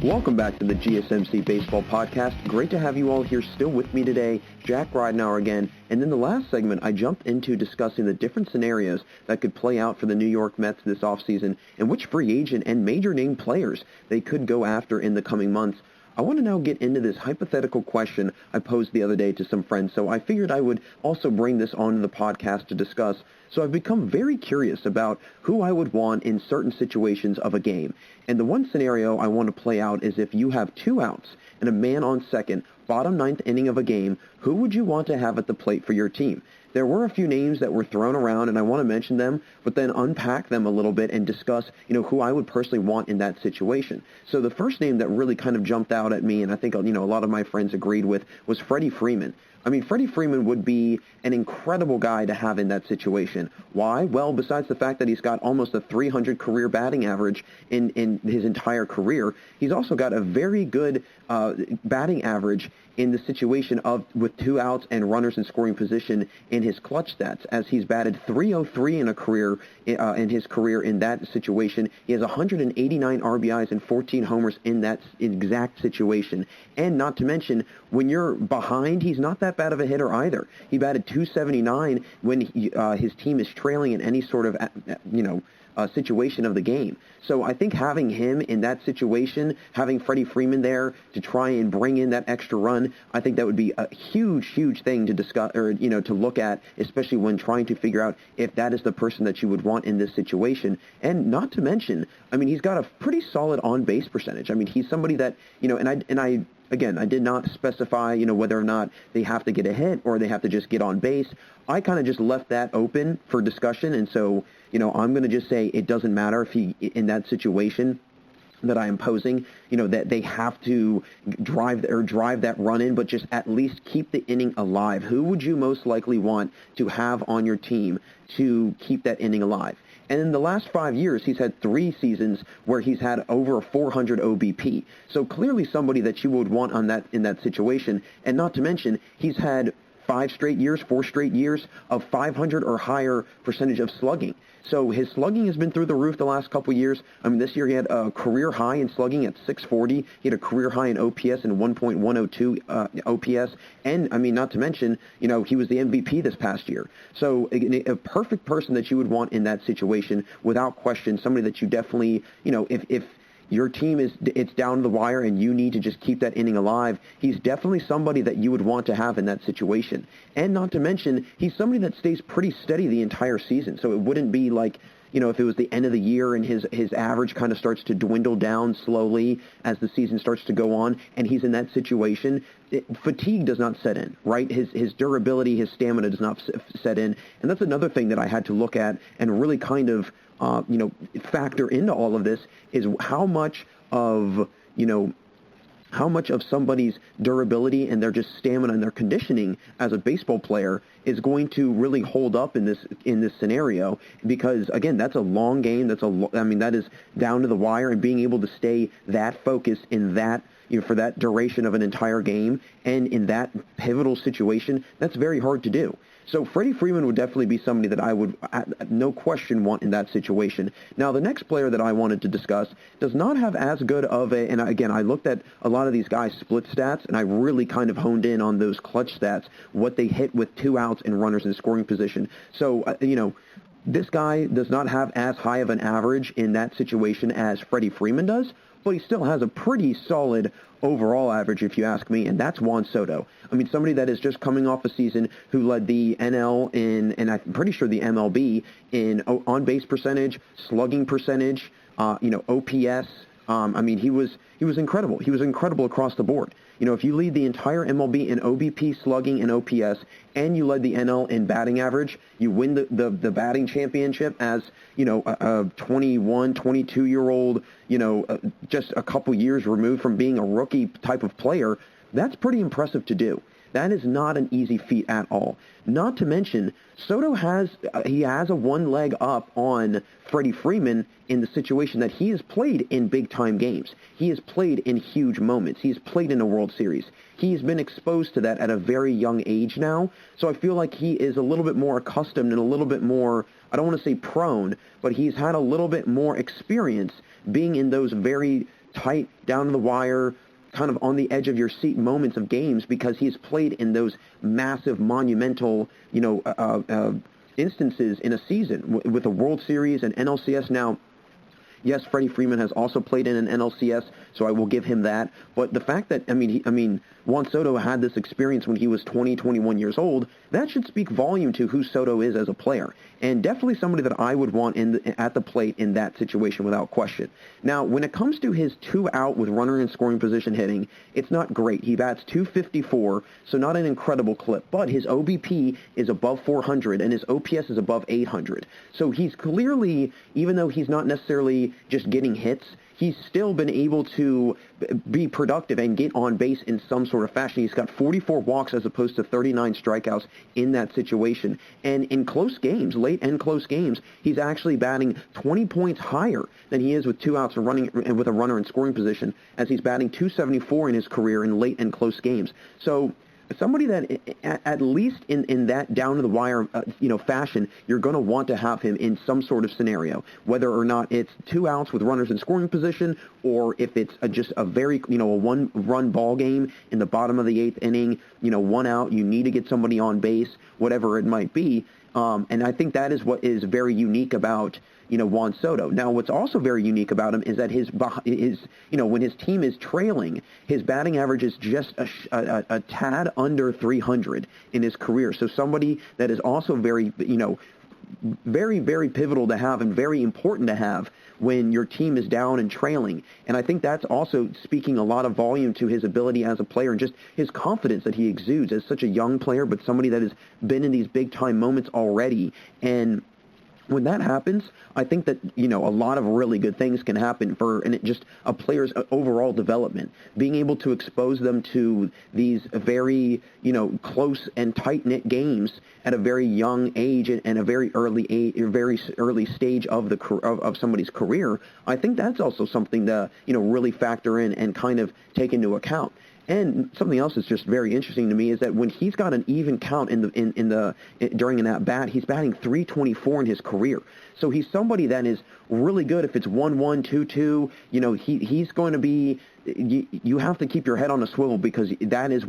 Welcome back to the GSMC Baseball Podcast. Great to have you all here still with me today. Jack Ridenauer again. And in the last segment, I jumped into discussing the different scenarios that could play out for the New York Mets this offseason and which free agent and major name players they could go after in the coming months. I want to now get into this hypothetical question I posed the other day to some friends, so I figured I would also bring this onto the podcast to discuss. So I've become very curious about who I would want in certain situations of a game. And the one scenario I want to play out is if you have 2 outs and a man on second, bottom 9th inning of a game, who would you want to have at the plate for your team? There were a few names that were thrown around, and I want to mention them, but then unpack them a little bit and discuss, who I would personally want in that situation. So the first name that really kind of jumped out at me, and I think, a lot of my friends agreed with, was Freddie Freeman. I mean, Freddie Freeman would be an incredible guy to have in that situation. Why? Well, besides the fact that he's got almost a 300 career batting average in his entire career, he's also got a very good batting average in the situation with 2 outs and runners in scoring position in his clutch stats, as he's batted .303 in his career in that situation. He has 189 RBIs and 14 homers in that exact situation. And not to mention, when you're behind, he's not that bad of a hitter either. He batted .279 when his team is trailing in any sort of situation of the game. So I think having him in that situation, having Freddie Freeman there to try and bring in that extra run, I think that would be a huge, huge thing to discuss, or to look at, especially when trying to figure out if that is the person that you would want in this situation. And not to mention, I mean, he's got a pretty solid on-base percentage. I mean, he's somebody that, Again, I did not specify, whether or not they have to get a hit or they have to just get on base. I kind of just left that open for discussion, and so, I'm going to just say it doesn't matter if he, in that situation that I am posing, that they have to drive that run in, but just at least keep the inning alive. Who would you most likely want to have on your team to keep that inning alive? And in the last 5 years, he's had 3 seasons where he's had over a 400 OBP. So clearly somebody that you would want in that situation. And not to mention, he's had 4 straight years of 500 or higher percentage of slugging. So his slugging has been through the roof the last couple of years. I mean, this year he had a career high in slugging at .640. He had a career high in OPS and 1.102 OPS. And, I mean, not to mention, he was the MVP this past year. So a perfect person that you would want in that situation, without question, somebody that you definitely, if your team it's down to the wire and you need to just keep that inning alive, he's definitely somebody that you would want to have in that situation. And not to mention, he's somebody that stays pretty steady the entire season. So it wouldn't be like, if it was the end of the year and his average kind of starts to dwindle down slowly as the season starts to go on, and he's in that situation, fatigue does not set in, right? His durability, his stamina does not set in. And that's another thing that I had to look at and really kind of factor into all of this, is how much of somebody's durability and their just stamina and their conditioning as a baseball player is going to really hold up in this scenario. Because again, that's a long game. That is down to the wire, and being able to stay that focused in that, for that duration of an entire game and in that pivotal situation, that's very hard to do. So Freddie Freeman would definitely be somebody that I would, no question, want in that situation. Now, the next player that I wanted to discuss does not have as good of and again, I looked at a lot of these guys' split stats, and I really kind of honed in on those clutch stats, what they hit with 2 outs and runners in scoring position. So, this guy does not have as high of an average in that situation as Freddie Freeman does, but he still has a pretty solid overall average, if you ask me, and that's Juan Soto. I mean, somebody that is just coming off a season who led the NL and I'm pretty sure the MLB in on-base percentage, slugging percentage, OPS. He was incredible. He was incredible across the board. If you lead the entire MLB in OBP, slugging, and OPS, and you led the NL in batting average, you win the batting championship as, a 21, 22-year-old, just a couple years removed from being a rookie type of player, that's pretty impressive to do. That is not an easy feat at all. Not to mention, Soto has a one leg up on Freddie Freeman in the situation that he has played in big-time games. He has played in huge moments. He has played in a World Series. He's been exposed to that at a very young age now, so I feel like he is a little bit more accustomed and a little bit more, I don't want to say prone, but he's had a little bit more experience being in those very tight, down-to-the-wire, kind of on the edge of your seat moments of games, because he's played in those massive, monumental, instances in a season with a World Series and NLCS. Now, yes, Freddie Freeman has also played in an NLCS, so I will give him that. But the fact that, Juan Soto had this experience when he was 20, 21 years old, that should speak volume to who Soto is as a player. And definitely somebody that I would want at the plate in that situation without question. Now, when it comes to his 2 out with runner in scoring position hitting, it's not great. He bats .254, so not an incredible clip. But his OBP is above 400, and his OPS is above 800. So he's clearly, even though he's not necessarily just getting hits, he's still been able to be productive and get on base in some sort of fashion. He's got 44 walks as opposed to 39 strikeouts in that situation. And in close games, late and close games, he's actually batting 20 points higher than he is with 2 outs and running and with a runner in scoring position, as he's batting .274 in his career in late and close games. So somebody that, at least in that down-to-the-wire fashion, you're going to want to have him in some sort of scenario, whether or not it's 2 outs with runners in scoring position, or if it's just a very, a one-run ball game in the bottom of the 8th inning, 1 out, you need to get somebody on base, whatever it might be. And I think that is what is very unique about Juan Soto. Now, what's also very unique about him is that his when his team is trailing, his batting average is just a tad under 300 in his career. So somebody that is also very, very, very pivotal to have and very important to have when your team is down and trailing. And I think that's also speaking a lot of volume to his ability as a player and just his confidence that he exudes as such a young player, but somebody that has been in these big-time moments already. And when that happens, I think that, a lot of really good things can happen for just a player's overall development. Being able to expose them to these very, close and tight-knit games at a very young age and a very early stage of of somebody's career, I think that's also something to, really factor in and kind of take into account. And something else that's just very interesting to me is that when he's got an even count during an at-bat, he's batting .324 in his career. So he's somebody that is really good if it's 1-1, 2-2. He's going to be. You have to keep your head on a swivel because that is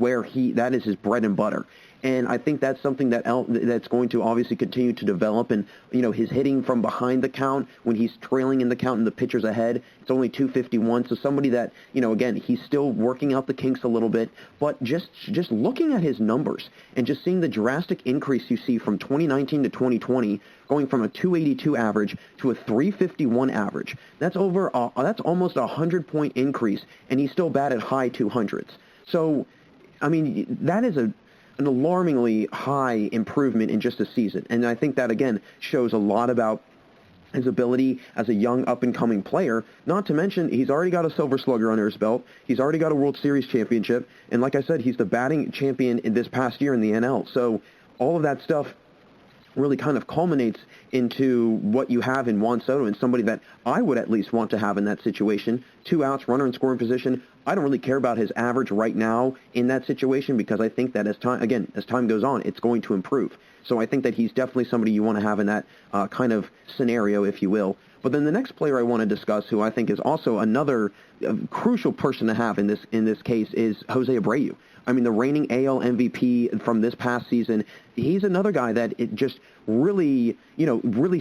his bread and butter. And I think that's something that's going to obviously continue to develop. And, his hitting from behind the count when he's trailing in the count and the pitcher's ahead, it's only .251. So somebody that, again, he's still working out the kinks a little bit. But just looking at his numbers and just seeing the drastic increase you see from 2019 to 2020, going from a .282 average to a .351 average, that's almost a 100-point increase, and he still batted high 200s. So, I mean, that is an alarmingly high improvement in just a season. And I think that, again, shows a lot about his ability as a young up-and-coming player, not to mention he's already got a Silver Slugger under his belt. He's already got a World Series championship. And like I said, he's the batting champion in this past year in the NL. So all of that stuff really kind of culminates into what you have in Juan Soto, and somebody that I would at least want to have in that situation. 2 outs, runner in scoring position. I don't really care about his average right now in that situation because I think that as time goes on, it's going to improve. So I think that he's definitely somebody you want to have in that kind of scenario, if you will. But then the next player I want to discuss, who I think is also another crucial person to have in this case, is Jose Abreu. I mean, the reigning AL MVP from this past season, he's another guy that it just really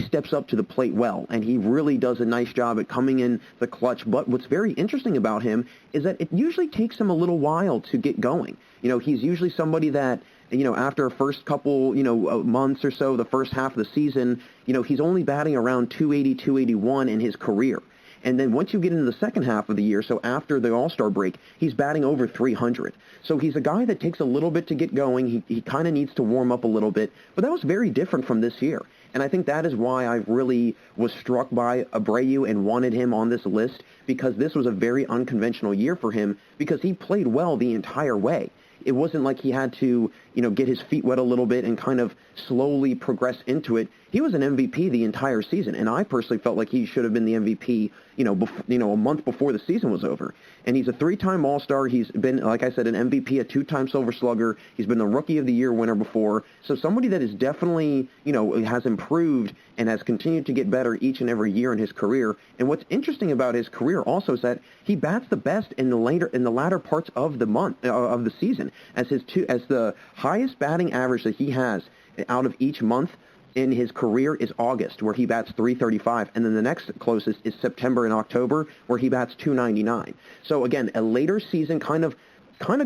steps up to the plate well, and he really does a nice job at coming in the clutch. But what's very interesting about him is that it usually takes him a little while to get going. He's usually somebody that, after a first couple, months or so, the first half of the season, he's only batting around .280, .281 in his career. And then once you get into the second half of the year, so after the All-Star break, he's batting over .300. So he's a guy that takes a little bit to get going. He kind of needs to warm up a little bit. But that was very different from this year. And I think that is why I really was struck by Abreu and wanted him on this list, because this was a very unconventional year for him because he played well the entire way. It wasn't like he had to, get his feet wet a little bit and kind of slowly progress into it. He was an MVP the entire season, and I personally felt like he should have been the MVP, a month before the season was over. And he's a 3-time All-Star. He's been, like I said, an MVP, a 2-time Silver Slugger. He's been the Rookie of the Year winner before. So somebody that is definitely, has improved and has continued to get better each and every year in his career. And what's interesting about his career also is that he bats the best in the latter parts of the month of the season, as the highest batting average that he has out of each month in his career is August, where he bats .335, and then the next closest is September and October, where he bats .299. So again, a later season kind of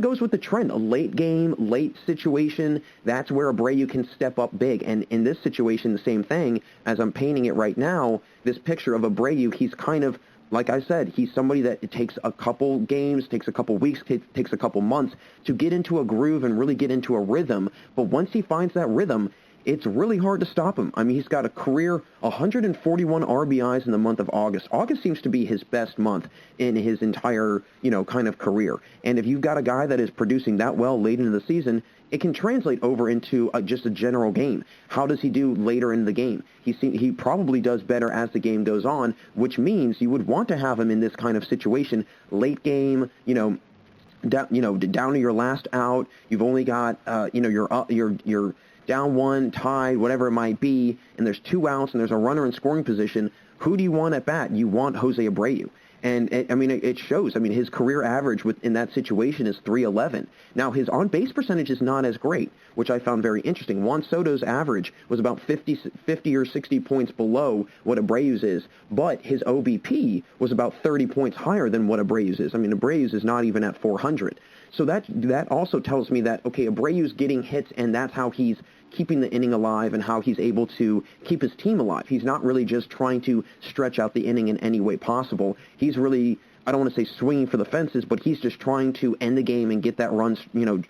goes with the trend. A late game, late situation, that's where Abreu can step up big. And in this situation, the same thing, as I'm painting it right now, this picture of Abreu, he's kind of, like I said, he's somebody that it takes a couple games, takes a couple weeks, takes a couple months to get into a groove and really get into a rhythm. But once he finds that rhythm, it's really hard to stop him. I mean, he's got a career 141 RBIs in the month of August. August seems to be his best month in his entire, kind of career. And if you've got a guy that is producing that well late into the season, it can translate over into just a general game. How does he do later in the game? He probably does better as the game goes on, which means you would want to have him in this kind of situation, late game, down to your last out. You've only got, you're down one, tied, whatever it might be, and there's 2 outs and there's a runner in scoring position. Who do you want at bat? You want Jose Abreu. And, it shows. I mean, his career average in that situation is .311. Now, his on-base percentage is not as great, which I found very interesting. Juan Soto's average was about 50 or 60 points below what Abreu's is, but his OBP was about 30 points higher than what Abreu's is. I mean, Abreu's is not even at 400. So that also tells me that, okay, Abreu's getting hits, and that's how he's keeping the inning alive and how he's able to keep his team alive. He's not really just trying to stretch out the inning in any way possible. He's really, I don't want to say swinging for the fences, but he's just trying to end the game and get that run,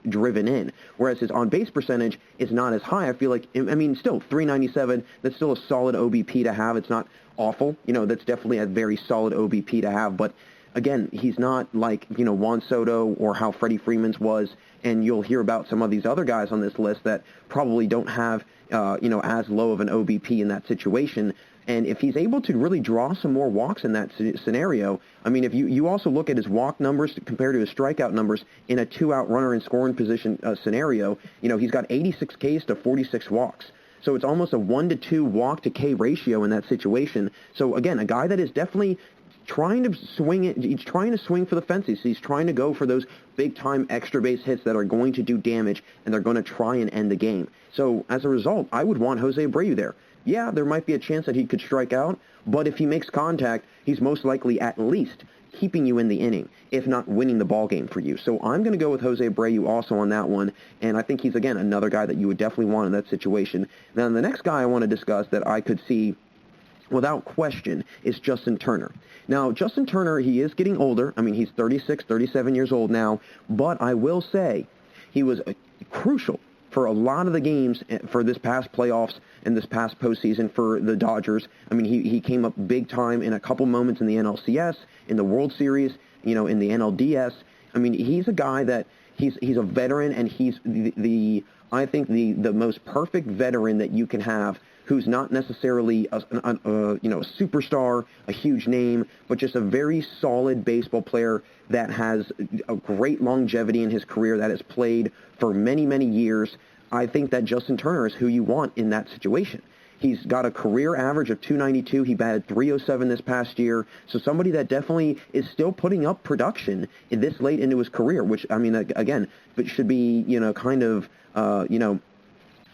driven in. Whereas his on-base percentage is not as high. I feel like, still .397, that's still a solid OBP to have. It's not awful. That's definitely a very solid OBP to have, but again, he's not like, Juan Soto or how Freddie Freeman's was, and you'll hear about some of these other guys on this list that probably don't have, as low of an OBP in that situation. And if he's able to really draw some more walks in that scenario, if you also look at his walk numbers compared to his strikeout numbers in a 2-out runner in scoring position scenario, he's got 86 Ks to 46 walks. So it's almost a 1-to-2 walk to K ratio in that situation. So again, a guy that is definitely trying to swing it. He's trying to swing for the fences. He's trying to go for those big-time extra base hits that are going to do damage, and they're going to try and end the game. So as a result, I would want Jose Abreu there. Yeah, there might be a chance that he could strike out, but if he makes contact, he's most likely at least keeping you in the inning, if not winning the ball game for you. So I'm going to go with Jose Abreu also on that one, and I think he's, again, another guy that you would definitely want in that situation. Now, the next guy I want to discuss that I could see without question is Justin Turner. Now, Justin Turner, he is getting older. He's 36, 37 years old now, but I will say he was crucial for a lot of the games for this past playoffs and this past postseason for the Dodgers. He came up big time in a couple moments in the NLCS, in the World Series, in the NLDS. He's a guy that he's a veteran, and he's I think the most perfect veteran that you can have, who's not necessarily a superstar, a huge name, but just a very solid baseball player that has a great longevity in his career, that has played for many, many years. I think that Justin Turner is who you want in that situation. He's got a career average of .292. He batted .307 this past year. So somebody that definitely is still putting up production in this late into his career, which, again, should be,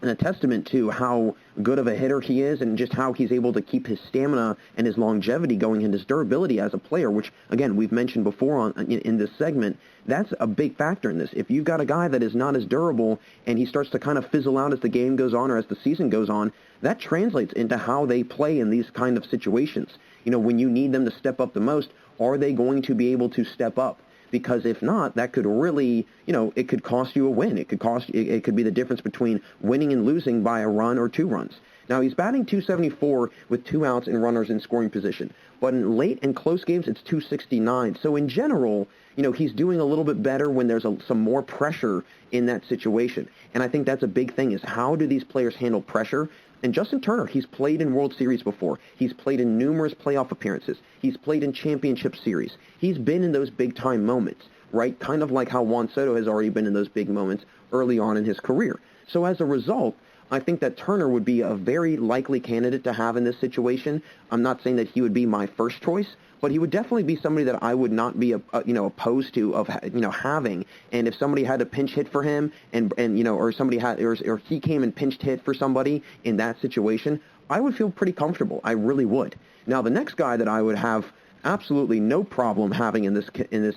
and a testament to how good of a hitter he is, and just how he's able to keep his stamina and his longevity going, and his durability as a player, which, again, we've mentioned before in this segment. That's a big factor in this. If you've got a guy that is not as durable and he starts to kind of fizzle out as the game goes on or as the season goes on, that translates into how they play in these kind of situations. When you need them to step up the most, are they going to be able to step up? Because if not, that could really, it could cost you a win. It could be the difference between winning and losing by a run or 2 runs. Now, he's batting .274 with 2 outs and runners in scoring position. But in late and close games, it's .269. So in general, he's doing a little bit better when there's some more pressure in that situation. And I think that's a big thing, is how do these players handle pressure? And Justin Turner, he's played in World Series before. He's played in numerous playoff appearances. He's played in championship series. He's been in those big-time moments, right? Kind of like how Juan Soto has already been in those big moments early on in his career. So as a result, I think that Turner would be a very likely candidate to have in this situation. I'm not saying that he would be my first choice, but he would definitely be somebody that I would not be opposed to having. And if somebody had a pinch hit for him, or somebody had, or he came and pinched hit for somebody in that situation, I would feel pretty comfortable. I really would. Now, the next guy that I would have absolutely no problem having in this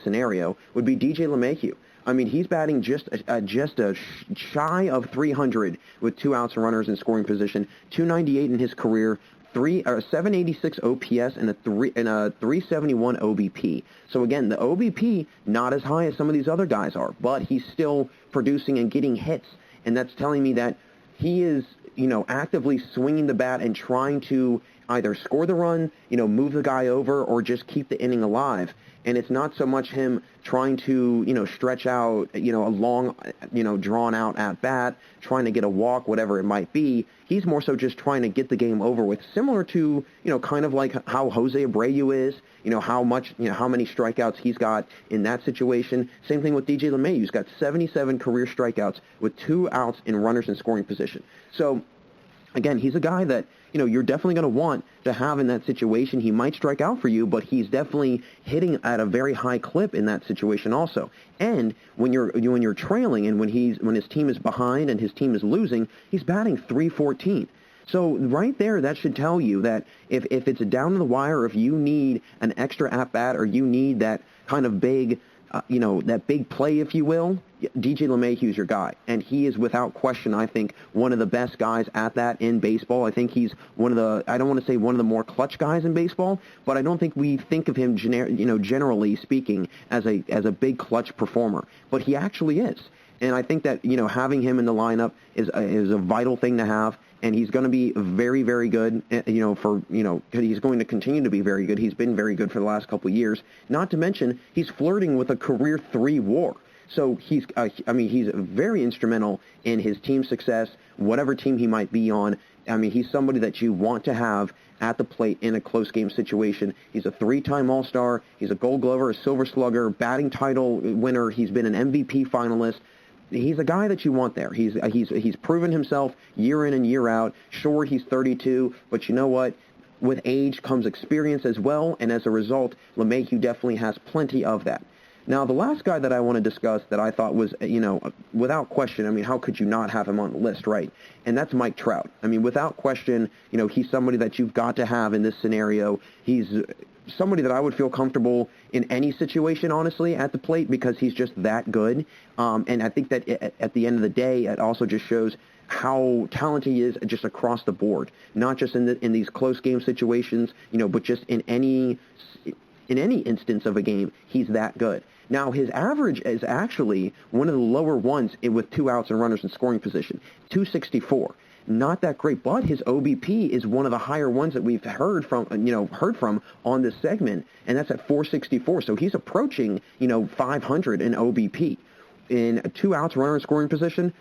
scenario would be DJ LeMahieu. He's batting just a shy of 300 with 2 outs and runners in scoring position, .298 in his career, 786 OPS and a 371 OBP. So again, the OBP not as high as some of these other guys are, but he's still producing and getting hits, and that's telling me that he is, actively swinging the bat and trying to either score the run, move the guy over, or just keep the inning alive. And it's not so much him trying to, stretch out, a long, drawn out at bat, trying to get a walk, whatever it might be. He's more so just trying to get the game over with, similar to, kind of like how Jose Abreu is, how many strikeouts he's got in that situation. Same thing with DJ LeMahieu, who's got 77 career strikeouts with 2 outs in runners in scoring position. So, again, he's a guy that, you're definitely going to want to have in that situation. He might strike out for you, but he's definitely hitting at a very high clip in that situation also. And when you're trailing and when his team is behind and his team is losing, he's batting .314. So right there, that should tell you that if it's a down to the wire, if you need an extra at-bat or you need that kind of big, that big play, if you will, DJ LeMahieu is your guy. And he is, without question, I think, one of the best guys at that in baseball. I think he's one of the, I don't want to say one of the more clutch guys in baseball, but I don't think we think of him, generally speaking, as a big clutch performer. But he actually is. And I think that, having him in the lineup is a vital thing to have. And he's going to be very, very good, he's going to continue to be very good. He's been very good for the last couple of years. Not to mention, he's flirting with a career 3 WAR. So he's very instrumental in his team's success, whatever team he might be on. I mean, he's somebody that you want to have at the plate in a close game situation. He's a 3-time All-Star. He's a Gold Glover, a Silver Slugger, batting title winner. He's been an MVP finalist. He's a guy that you want there. He's proven himself year in and year out. Sure, he's 32, but you know what? With age comes experience as well, and as a result, LeMahieu definitely has plenty of that. Now, the last guy that I want to discuss that I thought was, without question, how could you not have him on the list, right? And that's Mike Trout. Without question, he's somebody that you've got to have in this scenario. He's somebody that I would feel comfortable in any situation, honestly, at the plate, because he's just that good. And I think that at the end of the day, it also just shows how talented he is just across the board, not just in these close game situations, but just in any instance of a game, he's that good. Now, his average is actually one of the lower ones with 2 outs and runners in scoring position, 264. Not that great, but his OBP is one of the higher ones that we've heard from on this segment, and that's at 464. So he's approaching, 500 in OBP. In 2 outs, runner in scoring position,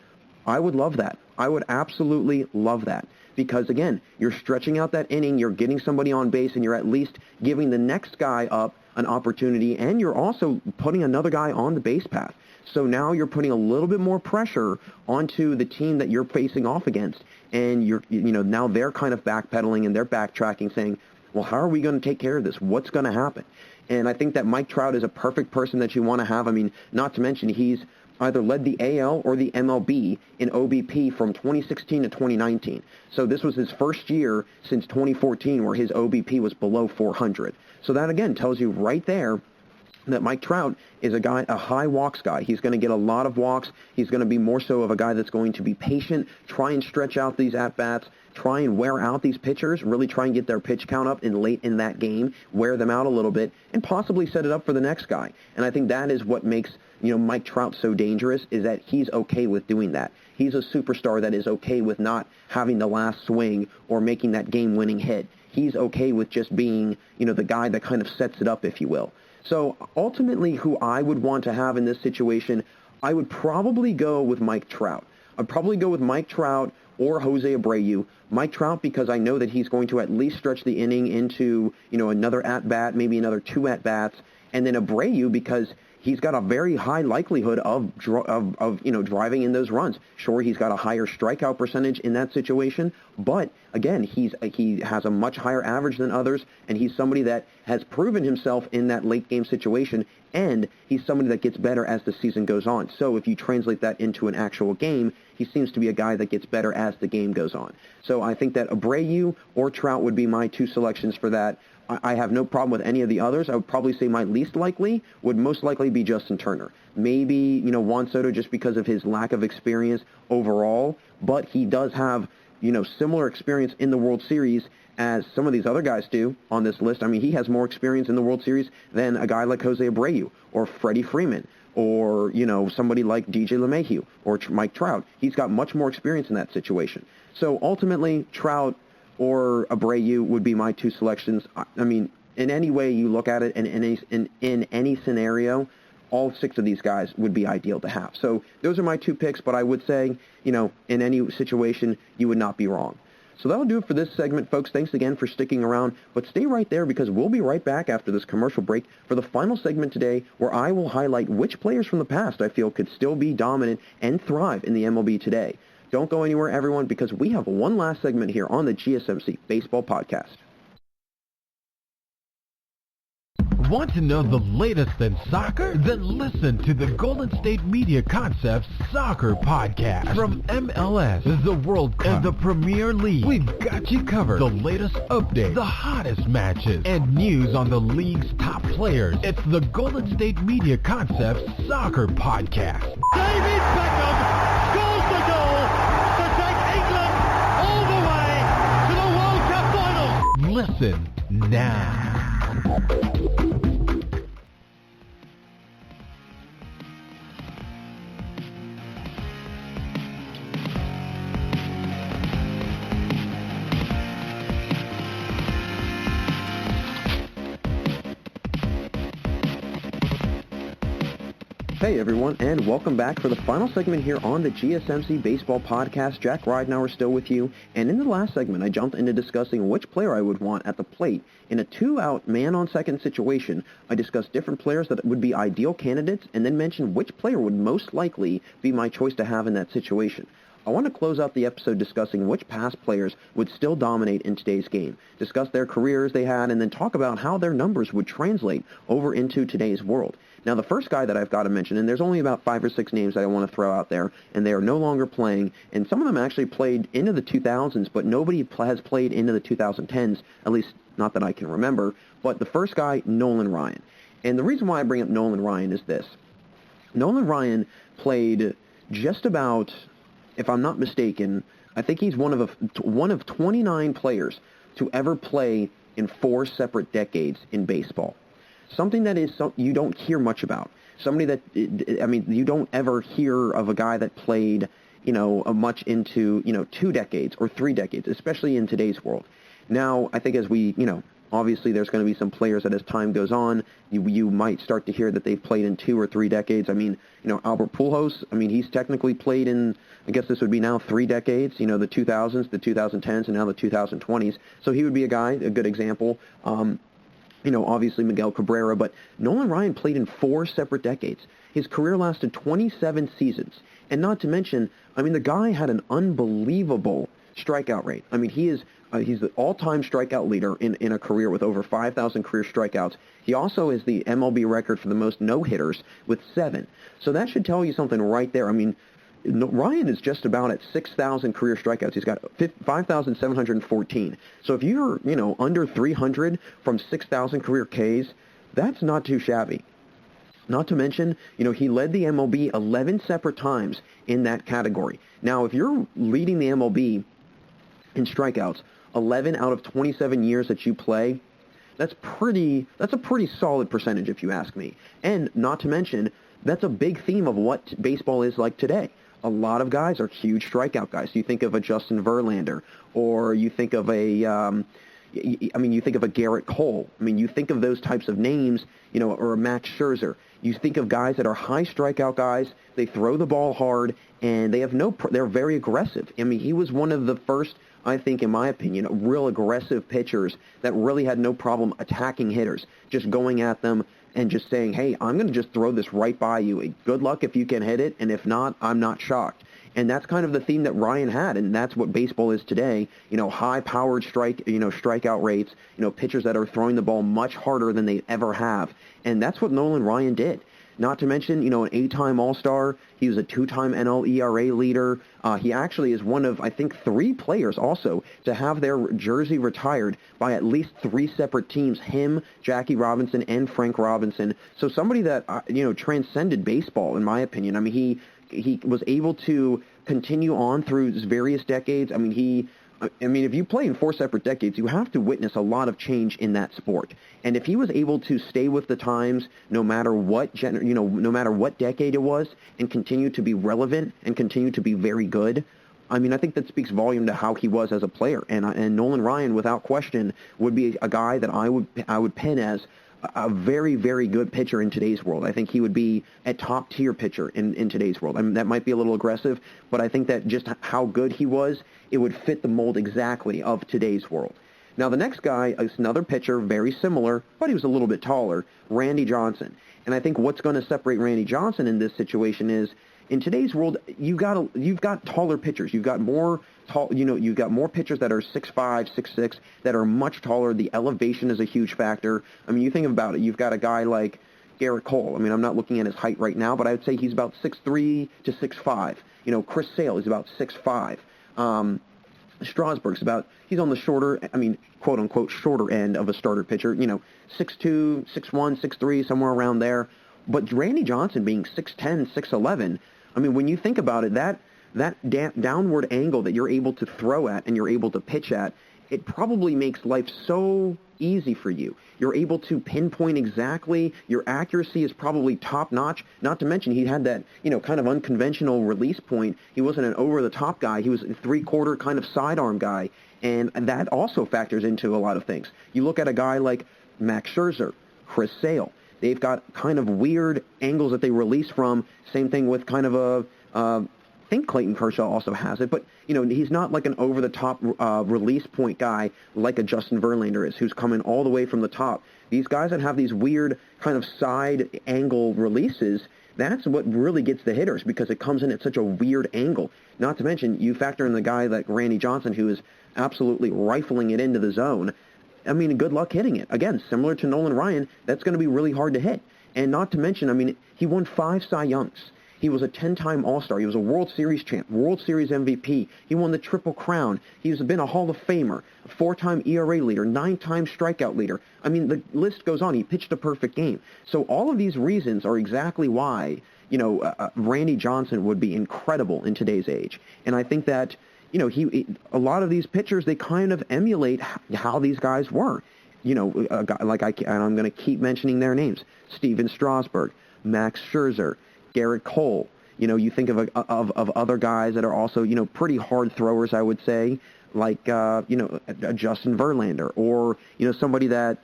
I would love that. I would absolutely love that. Because, again, you're stretching out that inning, you're getting somebody on base, and you're at least giving the next guy up an opportunity, and you're also putting another guy on the base path. So now you're putting a little bit more pressure onto the team that you're facing off against, and now they're kind of backpedaling and they're backtracking, saying, well, how are we going to take care of this? What's going to happen? And I think that Mike Trout is a perfect person that you want to have. Not to mention he's either led the AL or the MLB in OBP from 2016 to 2019. So this was his first year since 2014 where his OBP was below 400. So that, again, tells you right there that Mike Trout is a high walks guy. He's going to get a lot of walks. He's going to be more so of a guy that's going to be patient, try and stretch out these at-bats, try and wear out these pitchers, really try and get their pitch count up late in that game, wear them out a little bit, and possibly set it up for the next guy. And I think that is what makes Mike Trout so dangerous, is that he's okay with doing that. He's a superstar that is okay with not having the last swing or making that game-winning hit. He's okay with just being, the guy that kind of sets it up, if you will. So ultimately, who I would want to have in this situation, I would probably go with Mike Trout. I'd probably go with Mike Trout or Jose Abreu. Mike Trout, because I know that he's going to at least stretch the inning into, another at-bat, maybe another 2 at-bats. And then Abreu, because he's got a very high likelihood of driving in those runs. Sure, he's got a higher strikeout percentage in that situation, but again, he has a much higher average than others, and he's somebody that has proven himself in that late game situation, and he's somebody that gets better as the season goes on. So if you translate that into an actual game, he seems to be a guy that gets better as the game goes on. So I think that Abreu or Trout would be my 2 selections for that. I have no problem with any of the others. I would probably say my least likely would most likely be Justin Turner. Maybe, Juan Soto, just because of his lack of experience overall, but he does have, similar experience in the World Series as some of these other guys do on this list. He has more experience in the World Series than a guy like Jose Abreu or Freddie Freeman or, somebody like DJ LeMahieu or Mike Trout. He's got much more experience in that situation. So ultimately, Trout or Abreu would be my two selections. I mean, in any way you look at it, and in any scenario, all 6 of these guys would be ideal to have. So those are my 2 picks, but I would say, in any situation, you would not be wrong. So that'll do it for this segment, folks. Thanks again for sticking around, but stay right there because we'll be right back after this commercial break for the final segment today, where I will highlight which players from the past I feel could still be dominant and thrive in the MLB today. Don't go anywhere, everyone, because we have one last segment here on the GSMC Baseball Podcast. Want to know the latest in soccer? Then listen to the Golden State Media Concepts Soccer Podcast. From MLS, the World Cup, and the Premier League, we've got you covered. The latest updates, the hottest matches, and news on the league's top players. It's the Golden State Media Concepts Soccer Podcast. David Beckham scores the goal to take England all the way to the World Cup final. Listen now. Hey everyone, and welcome back for the final segment here on the GSMC Baseball Podcast. Jack Ridenauer still with you, and in the last segment I jumped into discussing which player I would want at the plate. In a 2-out man-on-second situation, I discussed different players that would be ideal candidates and then mentioned which player would most likely be my choice to have in that situation. I want to close out the episode discussing which past players would still dominate in today's game, discuss their careers they had, and then talk about how their numbers would translate over into today's world. Now, the first guy that I've got to mention, and there's only about 5 or 6 names that I want to throw out there, and they are no longer playing, and some of them actually played into the 2000s, but nobody has played into the 2010s, at least not that I can remember. But the first guy, Nolan Ryan. And the reason why I bring up Nolan Ryan is this. Nolan Ryan played just about, if I'm not mistaken, I think he's one of 29 players to ever play in 4 separate decades in baseball. Something that you don't hear much about. Somebody that, you don't ever hear of a guy that played, much into, 2 decades or 3 decades, especially in today's world. Now, I think as we, obviously there's going to be some players that as time goes on, you might start to hear that they've played in 2 or 3 decades. Albert Pujols, he's technically played in, I guess this would be now 3 decades, the 2000s, the 2010s, and now the 2020s. So he would be a good example. Obviously Miguel Cabrera, but Nolan Ryan played in 4 separate decades. His career lasted 27 seasons. And not to mention, the guy had an unbelievable strikeout rate. He's the all-time strikeout leader in a career with over 5,000 career strikeouts. He also is the MLB record for the most no-hitters with 7. So that should tell you something right there. Ryan is just about at 6,000 career strikeouts. He's got 5,714. So if you're, under 300 from 6,000 career Ks, that's not too shabby. Not to mention, he led the MLB 11 separate times in that category. Now, if you're leading the MLB in strikeouts 11 out of 27 years that you play, that's a pretty solid percentage if you ask me. And not to mention, that's a big theme of what baseball is like today. A lot of guys are huge strikeout guys. You think of a Justin Verlander, or you think of you think of a Garrett Cole. You think of those types of names, or a Max Scherzer. You think of guys that are high strikeout guys. They throw the ball hard, and they're very aggressive. He was one of the first, I think, in my opinion, real aggressive pitchers that really had no problem attacking hitters, just going at them and just saying, hey, I'm going to just throw this right by you. Good luck if you can hit it, and if not, I'm not shocked. And that's kind of the theme that Ryan had, and that's what baseball is today. High-powered strikeout rates, pitchers that are throwing the ball much harder than they ever have. And that's what Nolan Ryan did. Not to mention, an 8-time All-Star. He was a 2-time NL ERA leader. He actually is one of, I think, 3 players also to have their jersey retired by at least 3 separate teams, him, Jackie Robinson, and Frank Robinson. So somebody that, transcended baseball, in my opinion. He was able to continue on through various decades. He I mean, if you play in 4 separate decades, you have to witness a lot of change in that sport. And if he was able to stay with the times, no matter what no matter what decade it was, and continue to be relevant and continue to be very good, I mean, I think that speaks volume to how he was as a player. And Nolan Ryan, without question, would be a guy that I would pin as a very, very good pitcher in today's world. I think he would be a top-tier pitcher in today's world. I mean, that might be a little aggressive, but I think that just how good he was, it would fit the mold exactly of today's world. Now, the next guy is another pitcher, very similar, but he was a little bit taller, Randy Johnson. And I think what's going to separate Randy Johnson in this situation is, in today's world, you've got taller pitchers. You've got more you've got more pitchers that are 6'5", 6'6", that are much taller. The elevation is a huge factor. I mean, you think about it. You've got a guy like Garrett Cole. I mean, I'm not looking at his height right now, but I would say he's about 6'3" to 6'5". You know, Chris Sale is about 6'5". Strasburg's he's on the shorter, I mean, quote unquote, shorter end of a starter pitcher. You know, 6'2", 6'1", 6'3", somewhere around there. But Randy Johnson being 6'10", 6'11", I mean, when you think about it, that downward angle that you're able to throw at and you're able to pitch at, it probably makes life so easy for you. You're able to pinpoint exactly. Your accuracy is probably top-notch. Not to mention he had that, kind of unconventional release point. He wasn't an over-the-top guy. He was a three-quarter kind of sidearm guy, and that also factors into a lot of things. You look at a guy like Max Scherzer, Chris Sale. They've got kind of weird angles that they release from. Same thing with kind of I think Clayton Kershaw also has it, but he's not like an over-the-top release point guy like a Justin Verlander is, who's coming all the way from the top. These guys that have these weird kind of side angle releases, that's what really gets the hitters because it comes in at such a weird angle. Not to mention, you factor in the guy like Randy Johnson, who is absolutely rifling it into the zone. I mean, good luck hitting it. Again, similar to Nolan Ryan, that's going to be really hard to hit. And not to mention, I mean, he won 5 Cy Youngs. He was a 10-time All-Star. He was a World Series champ, World Series MVP. He won the Triple Crown. He's been a Hall of Famer, a 4-time ERA leader, 9-time strikeout leader. I mean, the list goes on. He pitched a perfect game. So all of these reasons are exactly why, Randy Johnson would be incredible in today's age. And I think that, a lot of these pitchers, they kind of emulate how these guys were. A guy like and I'm going to keep mentioning their names: Steven Strasburg, Max Scherzer, Garrett Cole. You think of other guys that are also, pretty hard throwers, I would say, like, a Justin Verlander, or, somebody that,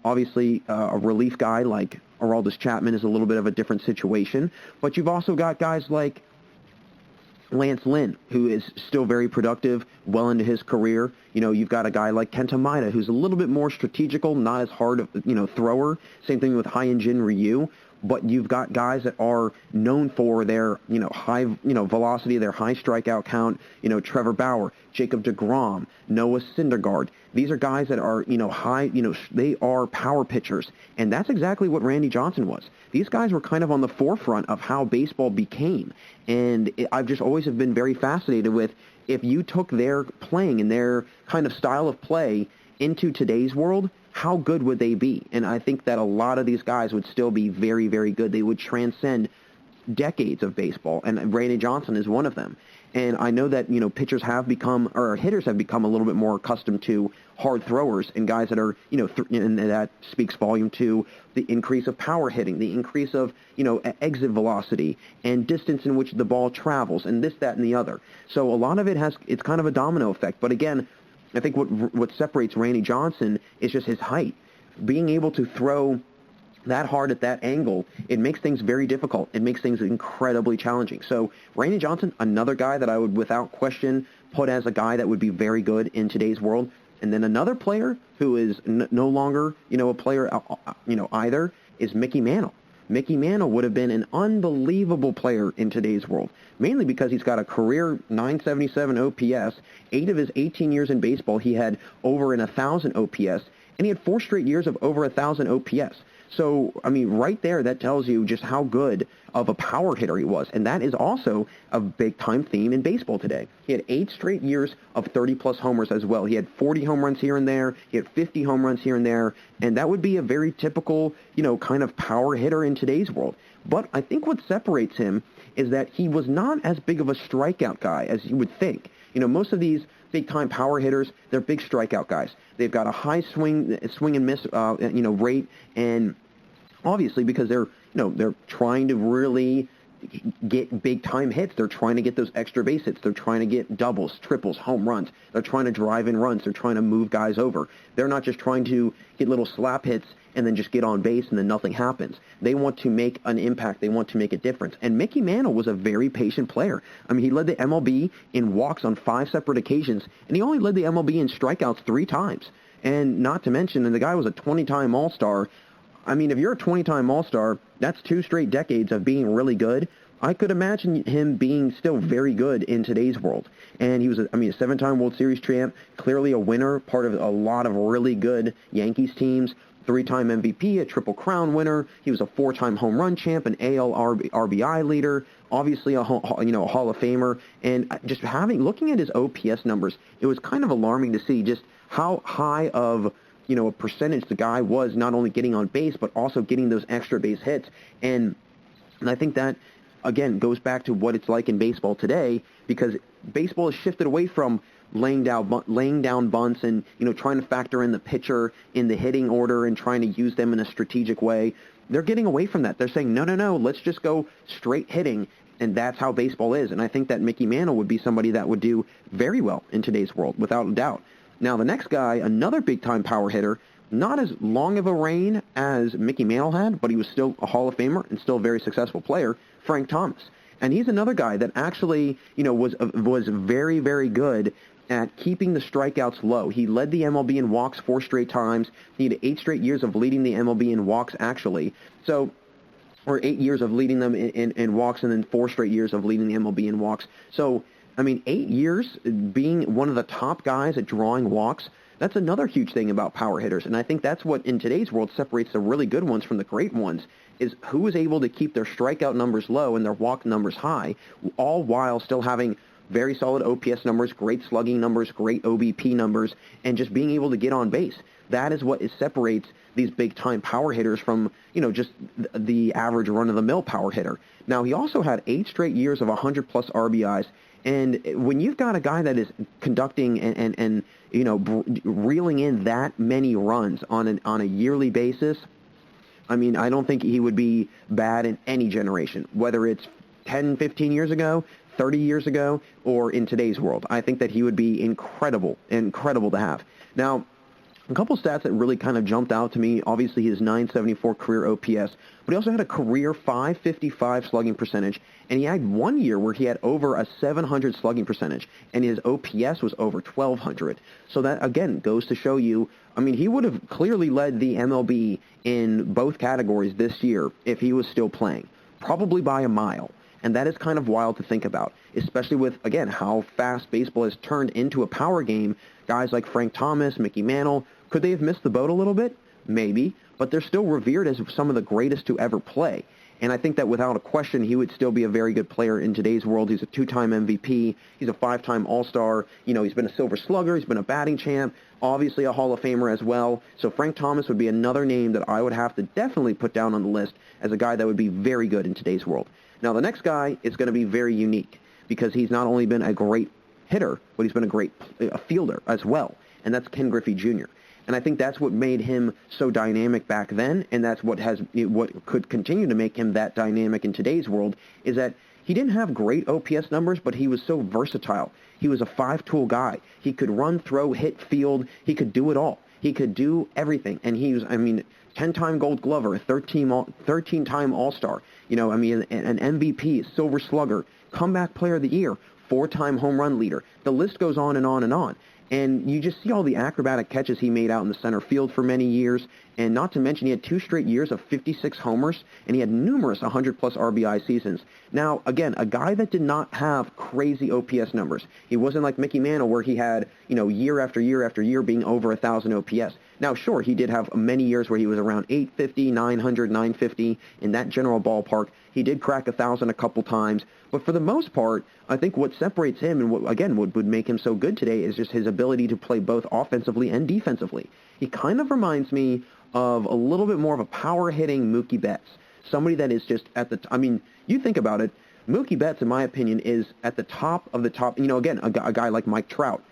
obviously a relief guy like Aroldis Chapman is a little bit of a different situation, but you've also got guys like Lance Lynn, who is still very productive, well into his career. You've got a guy like Kenta Maeda, who's a little bit more strategical, not as hard of, thrower. Same thing with Hyun-Jin Ryu. But you've got guys that are known for their, high, velocity, their high strikeout count. Trevor Bauer, Jacob Degrom, Noah Syndergaard. These are guys that are, high, they are power pitchers. And that's exactly what Randy Johnson was. These guys were kind of on the forefront of how baseball became. And I've just always have been very fascinated with, if you took their playing and their kind of style of play into today's world, how good would they be? And I think that a lot of these guys would still be very, very good. They would transcend decades of baseball, and Randy Johnson is one of them. And I know that, pitchers have become, or hitters have become a little bit more accustomed to hard throwers and guys that are, and that speaks volume to the increase of power hitting, the increase of, exit velocity and distance in which the ball travels, and this, that, and the other. So a lot of it's kind of a domino effect. But again, I think what separates Randy Johnson is just his height. Being able to throw that hard at that angle, it makes things very difficult. It makes things incredibly challenging. So Randy Johnson, another guy that I would without question put as a guy that would be very good in today's world. And then another player who is no longer, a player, either, is Mickey Mantle. Mickey Mantle would have been an unbelievable player in today's world, mainly because he's got a career 977 OPS. 8 of his 18 years in baseball, he had over 1,000 OPS, and he had 4 straight years of over 1,000 OPS. So, I mean, right there, that tells you just how good of a power hitter he was. And that is also a big-time theme in baseball today. He had 8 straight years of 30-plus homers as well. He had 40 home runs here and there. He had 50 home runs here and there. And that would be a very typical, kind of power hitter in today's world. But I think what separates him is that he was not as big of a strikeout guy as you would think. Most of these big-time power hitters, they're big strikeout guys. They've got a high swing and miss, rate, and obviously because they're trying to really get big-time hits. They're trying to get those extra base hits. They're trying to get doubles, triples, home runs. They're trying to drive in runs. They're trying to move guys over. They're not just trying to get little slap hits and then just get on base and then nothing happens. They want to make an impact. They want to make a difference. And Mickey Mantle was a very patient player. I mean, he led the MLB in walks on 5 separate occasions, and he only led the MLB in strikeouts 3 times. And not to mention, and the guy was a 20-time All-Star. I mean, if you're a 20-time All-Star, that's 2 straight decades of being really good. I could imagine him being still very good in today's world. And he was, a 7-time World Series champ, clearly a winner, part of a lot of really good Yankees teams, 3-time MVP, a Triple Crown winner. He was a 4-time home run champ, an AL RBI leader, obviously a Hall of Famer. And just looking at his OPS numbers, it was kind of alarming to see just how high of a percentage the guy was, not only getting on base, but also getting those extra base hits. And I think that, again, goes back to what it's like in baseball today, because baseball has shifted away from laying down bunts and, trying to factor in the pitcher in the hitting order and trying to use them in a strategic way. They're getting away from that. They're saying, no, let's just go straight hitting, and that's how baseball is. And I think that Mickey Mantle would be somebody that would do very well in today's world, without a doubt. Now, the next guy, another big-time power hitter, not as long of a reign as Mickey Mantle had, but he was still a Hall of Famer and still a very successful player, Frank Thomas. And he's another guy that actually, was very, very good at keeping the strikeouts low. He led the MLB in walks 4 straight times. He had 8 straight years of leading the MLB in walks, actually. Or 8 years of leading them in walks, and then 4 straight years of leading the MLB in walks. So, 8 years being one of the top guys at drawing walks, that's another huge thing about power hitters. And I think that's what, in today's world, separates the really good ones from the great ones, is who is able to keep their strikeout numbers low and their walk numbers high, all while still having very solid OPS numbers, great slugging numbers, great OBP numbers, and just being able to get on base. That is what separates these big-time power hitters from, just the average run-of-the-mill power hitter. Now, he also had 8 straight years of 100-plus RBIs, and when you've got a guy that is conducting and reeling in that many runs on a yearly basis, I don't think he would be bad in any generation, whether it's 10, 15 years ago, 30 years ago, or in today's world. I think that he would be incredible to have. Now, a couple stats that really kind of jumped out to me, obviously his .974 career OPS, but he also had a career .555 slugging percentage, and he had 1 year where he had over a .700 slugging percentage, and his OPS was over 1,200. So that, again, goes to show you, he would have clearly led the MLB in both categories this year if he was still playing, probably by a mile. And that is kind of wild to think about, especially with, again, how fast baseball has turned into a power game. Guys like Frank Thomas, Mickey Mantle, could they have missed the boat a little bit? Maybe, but they're still revered as some of the greatest to ever play. And I think that without a question, he would still be a very good player in today's world. He's a 2-time MVP. He's a 5-time All-Star. He's been a Silver Slugger. He's been a batting champ, obviously a Hall of Famer as well. So Frank Thomas would be another name that I would have to definitely put down on the list as a guy that would be very good in today's world. Now, the next guy is going to be very unique because he's not only been a great hitter, but he's been a great fielder as well, and that's Ken Griffey Jr. And I think that's what made him so dynamic back then, and that's what could continue to make him that dynamic in today's world, is that he didn't have great OPS numbers, but he was so versatile. He was a 5-tool guy. He could run, throw, hit, field. He could do it all. He could do everything, and he was, 10-time Gold Glover, a 13-time All-Star, an MVP, Silver Slugger, Comeback Player of the Year, 4-time home run leader. The list goes on and on and on. And you just see all the acrobatic catches he made out in the center field for many years. And not to mention, he had 2 straight years of 56 homers, and he had numerous 100-plus RBI seasons. Now, again, a guy that did not have crazy OPS numbers. He wasn't like Mickey Mantle, where he had, year after year after year being over 1,000 OPS. Now, sure, he did have many years where he was around 850, 900, 950, in that general ballpark. He did crack 1,000 a couple times. But for the most part, I think what separates him and what would make him so good today is just his ability to play both offensively and defensively. He kind of reminds me of a little bit more of a power-hitting Mookie Betts, somebody that is just at the you think about it, Mookie Betts, in my opinion, is at the top of the top. Again, a guy like Mike Trout.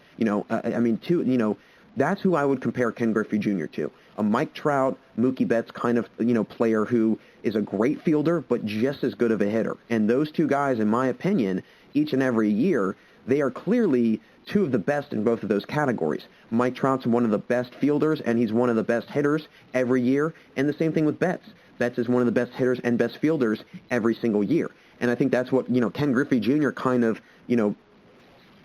That's who I would compare Ken Griffey Jr. to. A Mike Trout, Mookie Betts kind of, player who is a great fielder, but just as good of a hitter. And those two guys, in my opinion, each and every year, they are clearly two of the best in both of those categories. Mike Trout's one of the best fielders, and he's one of the best hitters every year. And the same thing with Betts. Betts is one of the best hitters and best fielders every single year. And I think that's what, Ken Griffey Jr. kind of,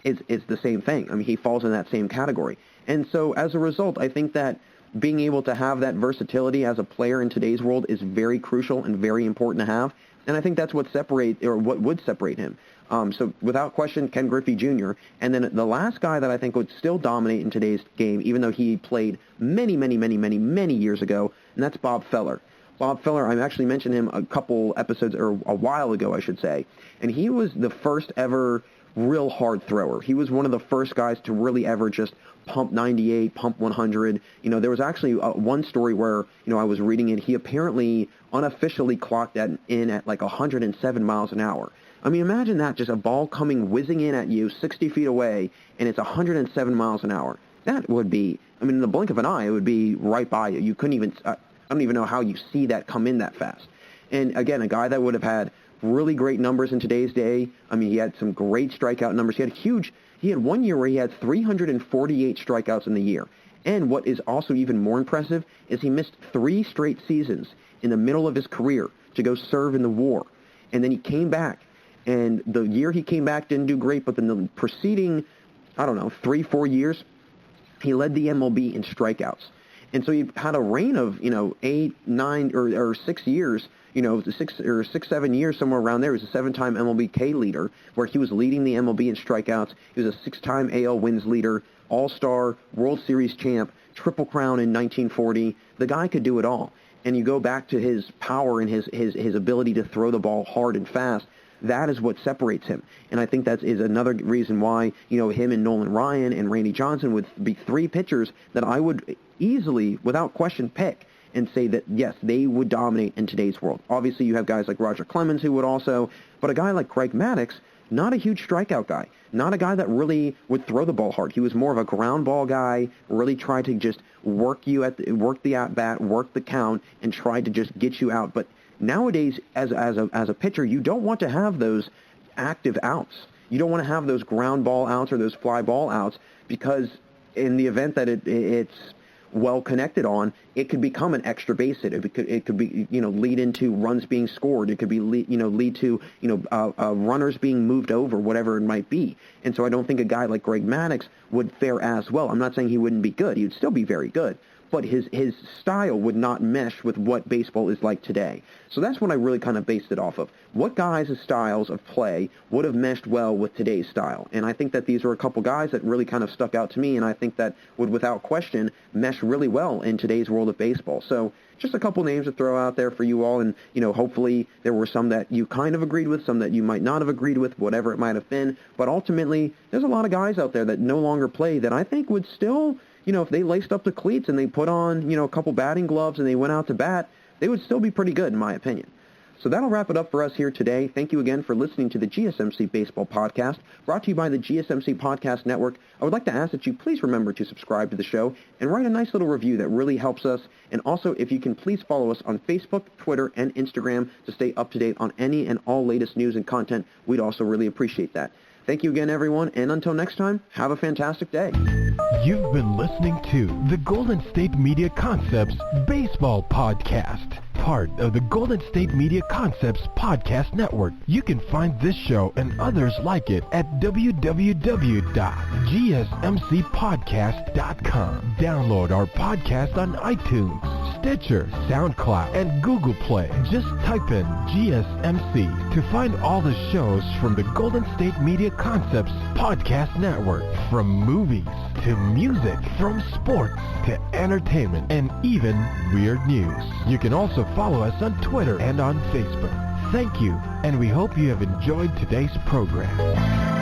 is the same thing. I mean, he falls in that same category. And so as a result, I think that being able to have that versatility as a player in today's world is very crucial and very important to have. And I think that's what would separate him. So without question, Ken Griffey Jr. And then the last guy that I think would still dominate in today's game, even though he played many years ago, and that's Bob Feller. Bob Feller, I actually mentioned him a couple episodes, or a while ago, I should say. And he was the first ever real hard thrower. He was one of the first guys to really ever just pump 98, pump 100. There was actually one story where, I was reading it. He apparently unofficially clocked in at like 107 miles an hour. I mean, imagine that, just a ball coming whizzing in at you 60 feet away, and it's 107 miles an hour. That would be, in the blink of an eye, it would be right by you. You couldn't even, I don't even know how you see that come in that fast. And again, a guy that would have had really great numbers in today's day. He had some great strikeout numbers. He had 1 year where he had 348 strikeouts in the year. And what is also even more impressive is he missed 3 straight seasons in the middle of his career to go serve in the war. And then he came back. And the year he came back didn't do great, but then the preceding, 3-4 years, he led the MLB in strikeouts. And so he had a reign of, 8, 9, or 6 years, 7 years, somewhere around there. He was a 7-time MLB leader, where he was leading the MLB in strikeouts. He was a 6-time AL wins leader, All-Star, World Series champ, Triple Crown in 1940. The guy could do it all. And you go back to his power and his ability to throw the ball hard and fast. That is what separates him. And I think that is another reason why, him and Nolan Ryan and Randy Johnson would be 3 pitchers that I would easily, without question, pick and say that, yes, they would dominate in today's world. Obviously, you have guys like Roger Clemens who would also, but a guy like Greg Maddux, not a huge strikeout guy, not a guy that really would throw the ball hard. He was more of a ground ball guy, really tried to just work the at-bat, work the count, and tried to just get you out. But nowadays, as a pitcher, you don't want to have those active outs. You don't want to have those ground ball outs or those fly ball outs, because in the event that it's well connected on, it could become an extra base hit. It could be lead into runs being scored. It could be lead to runners being moved over, whatever it might be. And so I don't think a guy like Greg Maddux would fare as well. I'm not saying he wouldn't be good. He would still be very good. But his style would not mesh with what baseball is like today. So that's what I really kind of based it off of. What guys' styles of play would have meshed well with today's style? And I think that these were a couple guys that really kind of stuck out to me, and I think that would, without question, mesh really well in today's world of baseball. So just a couple names to throw out there for you all, and hopefully there were some that you kind of agreed with, some that you might not have agreed with, whatever it might have been. But ultimately, there's a lot of guys out there that no longer play that I think would still, if they laced up the cleats and they put on, a couple batting gloves and they went out to bat, they would still be pretty good, in my opinion. So that'll wrap it up for us here today. Thank you again for listening to the GSMC Baseball Podcast, brought to you by the GSMC Podcast Network. I would like to ask that you please remember to subscribe to the show and write a nice little review. That really helps us. And also, if you can please follow us on Facebook, Twitter, and Instagram to stay up to date on any and all latest news and content, we'd also really appreciate that. Thank you again, everyone, and until next time, have a fantastic day. You've been listening to the Golden State Media Concepts Baseball Podcast, part of the Golden State Media Concepts Podcast Network. You can find this show and others like it at www.gsmcpodcast.com. Download our podcast on iTunes, Stitcher, SoundCloud, and Google Play. Just type in GSMC to find all the shows from the Golden State Media Concepts Podcast Network, from movies to music, from sports to entertainment, and even weird news. You can also follow us on Twitter and on Facebook. Thank you, and we hope you have enjoyed today's program.